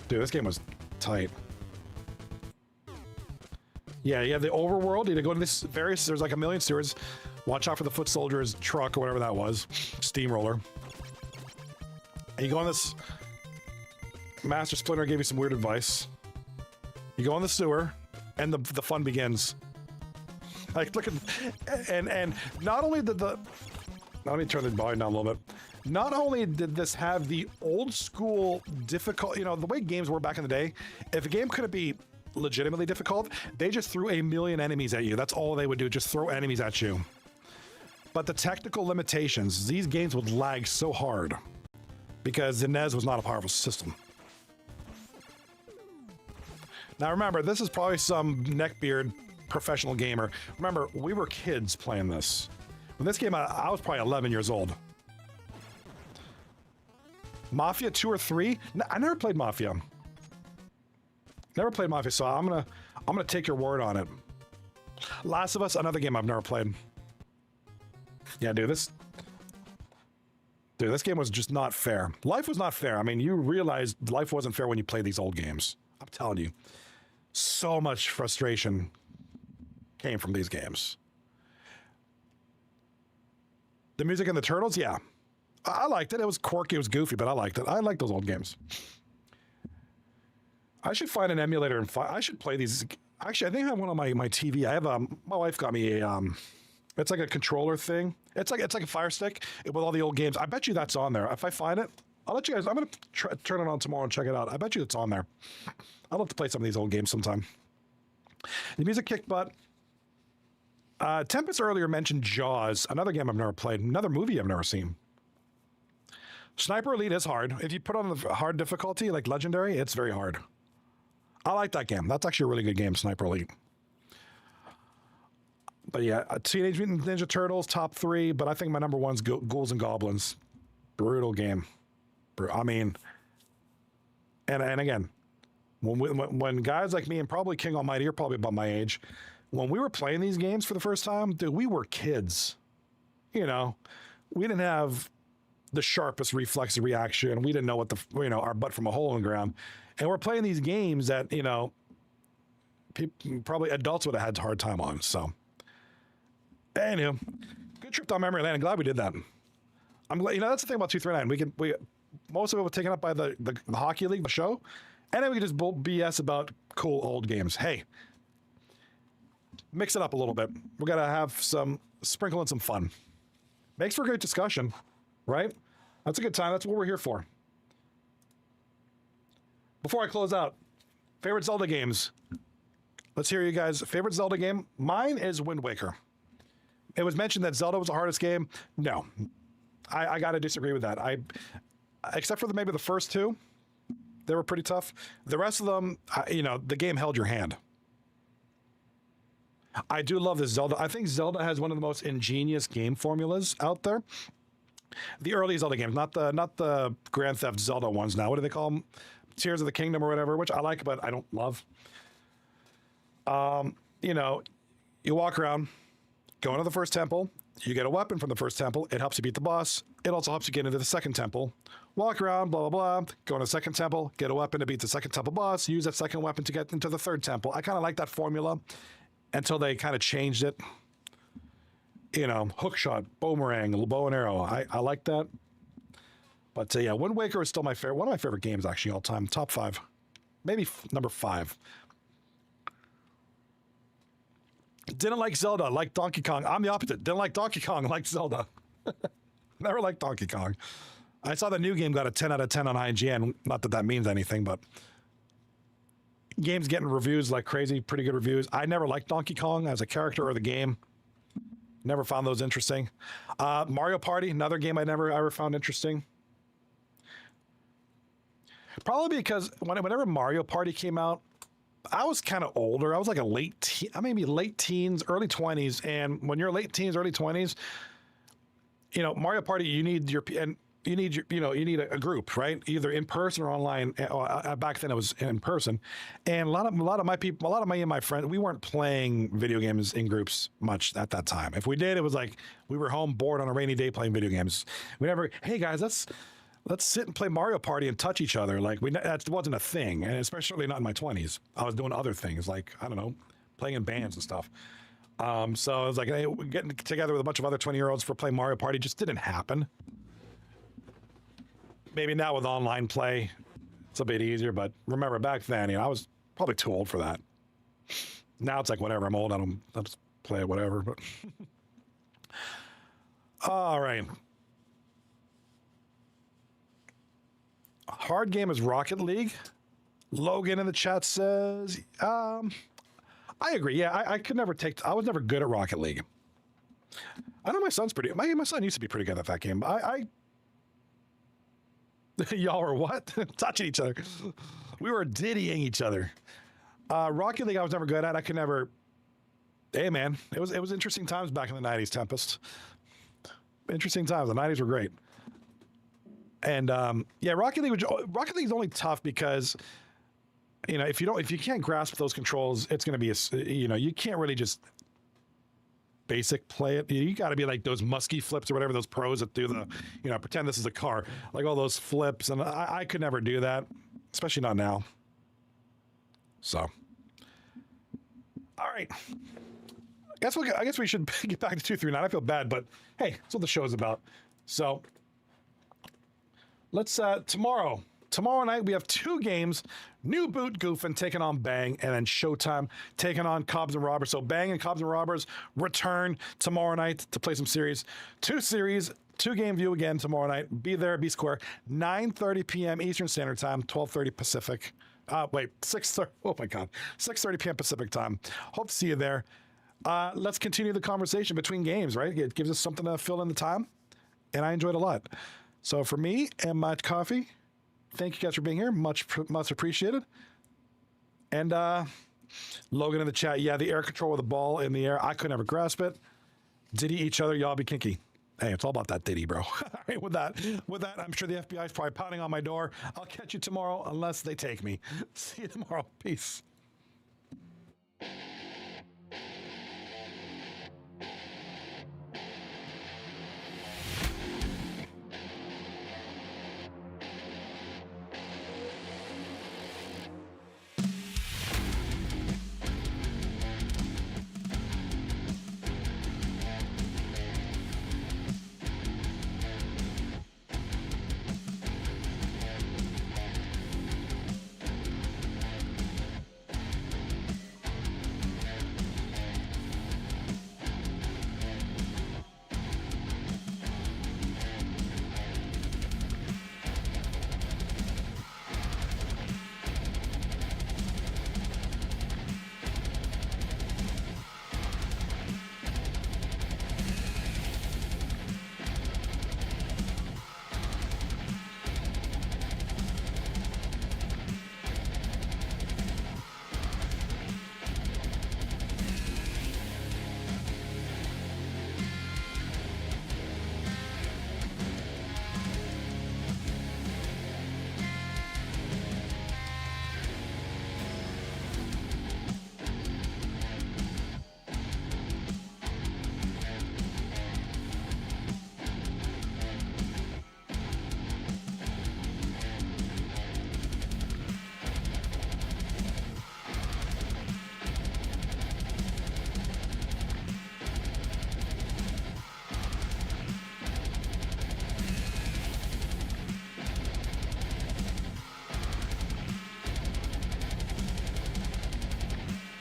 Dude, this game was tight. Yeah, you have the overworld. You had to go to this various, there's like a million sewers. Watch out for the foot soldier's truck or whatever that was. Steamroller. And you go on this, Master Splinter gave you some weird advice. You go in the sewer, and the fun begins. Like, look at, and not only did the, let me turn the volume down a little bit. Not only did this have the old school difficult, you know, the way games were back in the day, if a game couldn't be legitimately difficult, they just threw a million enemies at you. That's all they would do, just throw enemies at you. But the technical limitations, these games would lag so hard because the NES was not a powerful system. Now remember, this is probably some neckbeard professional gamer. Remember, we were kids playing this. When this came out, I was probably 11 years old. Mafia 2 or 3? I never played Mafia. Never played Mafia, so I'm gonna take your word on it. Last of Us, another game I've never played. Yeah, dude, this game was just not fair. Life was not fair. I mean, you realized life wasn't fair when you played these old games. I'm telling you. So much frustration came from these games. The music in the Turtles, yeah. I liked it. It was quirky, it was goofy, but I liked it. I like those old games. I should find an emulator and I should play these. Actually, I think I have one on my TV. I have my wife got me a it's like a controller thing. It's like a Fire Stick with all the old games. I bet you that's on there. If I find it, I'll let you guys. I'm gonna turn it on tomorrow and check it out. I bet you it's on there. I'd love to play some of these old games sometime. The music kicked butt. Tempest earlier mentioned Jaws, another game I've never played, another movie I've never seen. Sniper Elite is hard. If you put on the hard difficulty, like Legendary, it's very hard. I like that game. That's actually a really good game, Sniper Elite. But yeah, Teenage Mutant Ninja Turtles, top 3, but I think my number one's Ghouls and Goblins. Brutal game. I mean, and again, when guys like me and probably King Almighty, you're probably about my age, when we were playing these games for the first time, dude, we were kids. You know, we didn't have the sharpest reflex reaction. We didn't know what our butt from a hole in the ground. And we're playing these games that, you know, probably adults would have had a hard time on. So, anyway, good trip down memory lane. I'm glad we did that. I'm glad, you know, that's the thing about 239. Most of it was taken up by the Hockey League, the show. And then we can just BS about cool old games. Hey, mix it up a little bit. We're going to have sprinkle in some fun. Makes for a great discussion, right? That's a good time. That's what we're here for. Before I close out, favorite Zelda games. Let's hear you guys' favorite Zelda game. Mine is Wind Waker. It was mentioned that Zelda was the hardest game. No, I got to disagree with that. Except for maybe the first 2. They were pretty tough. The rest of them, you know, the game held your hand. I do love this Zelda. I think Zelda has one of the most ingenious game formulas out there. The early Zelda games, not the Grand Theft Zelda ones now. What do they call them? Tears of the Kingdom or whatever, which I like, but I don't love. You know, you walk around, go into the first temple, you get a weapon from the first temple. It helps you beat the boss. It also helps you get into the second temple. Walk around, blah, blah, blah. Go into the second temple, get a weapon to beat the second temple boss. Use that second weapon to get into the third temple. I kind of like that formula until they kind of changed it. You know, hook shot, boomerang, bow and arrow. I like that. But yeah, Wind Waker is still my favorite. One of my favorite games, actually, all time. Top 5. Maybe number 5. Didn't like Zelda, like Donkey Kong. I'm the opposite. Didn't like Donkey Kong, like Zelda. Never liked Donkey Kong. I saw the new game got a 10 out of 10 on IGN. Not that that means anything, but game's getting reviews like crazy, pretty good reviews. I never liked Donkey Kong as a character or the game. Never found those interesting. Mario Party, another game I never ever found interesting. Probably because whenever Mario Party came out, I was kind of older. I was like maybe late teens, early 20s. And when you're late teens, early 20s, you know, Mario Party, you need a group, right? Either in person or online. Back then it was in person. And a lot of my friends, we weren't playing video games in groups much at that time. If we did, it was like we were home bored on a rainy day playing video games. We never, hey guys, let's sit and play Mario Party and touch each other. Like that wasn't a thing, and especially not in my 20s. I was doing other things like, I don't know, playing in bands and stuff. So I was like, hey, getting together with a bunch of other 20-year-olds for playing Mario Party just didn't happen. Maybe now with online play, it's a bit easier, but remember back then, you know, I was probably too old for that. Now it's like, whatever, I'm old, I'll just play whatever. But all right. Hard game is Rocket League. Logan in the chat says, I agree. Yeah, I was never good at Rocket League. I know my son used to be pretty good at that game. Y'all were what? Touching each other. We were diddying each other. Rocket League I was never good at. I could never. Hey man, it was interesting times back in the 90s, Tempest. Interesting times. The 90s were great. And yeah, Rocket League is only tough because, you know, if you can't grasp those controls, it's going to be you can't really just basic play it. You got to be like those musky flips or whatever, those pros that do the, you know, pretend this is a car, like all those flips, and I could never do that, especially not now. So, all right. I guess we should get back to 239. I feel bad, but hey, that's what the show is about. So. Let's tomorrow night we have 2 games. New Boot Goofin taking on Bang, and then Showtime taking on Cobs and Rawbers. So Bang and Cobs and Rawbers return tomorrow night to play some series. 2-game view again tomorrow night. Be there, be square. 9:30 p.m. Eastern Standard Time, 12:30 Pacific. 6:30. Oh my God, 6:30 p.m. Pacific time. Hope to see you there. Let's continue the conversation between games. Right, it gives us something to fill in the time, and I enjoyed a lot. So for me and my coffee, thank you guys for being here. Much appreciated. And Logan in the chat, yeah, the air control with the ball in the air, I could never grasp it. Diddy each other, y'all be kinky. Hey, it's all about that Diddy, bro. All right, with that, I'm sure the FBI is probably pounding on my door. I'll catch you tomorrow unless they take me. See you tomorrow. Peace.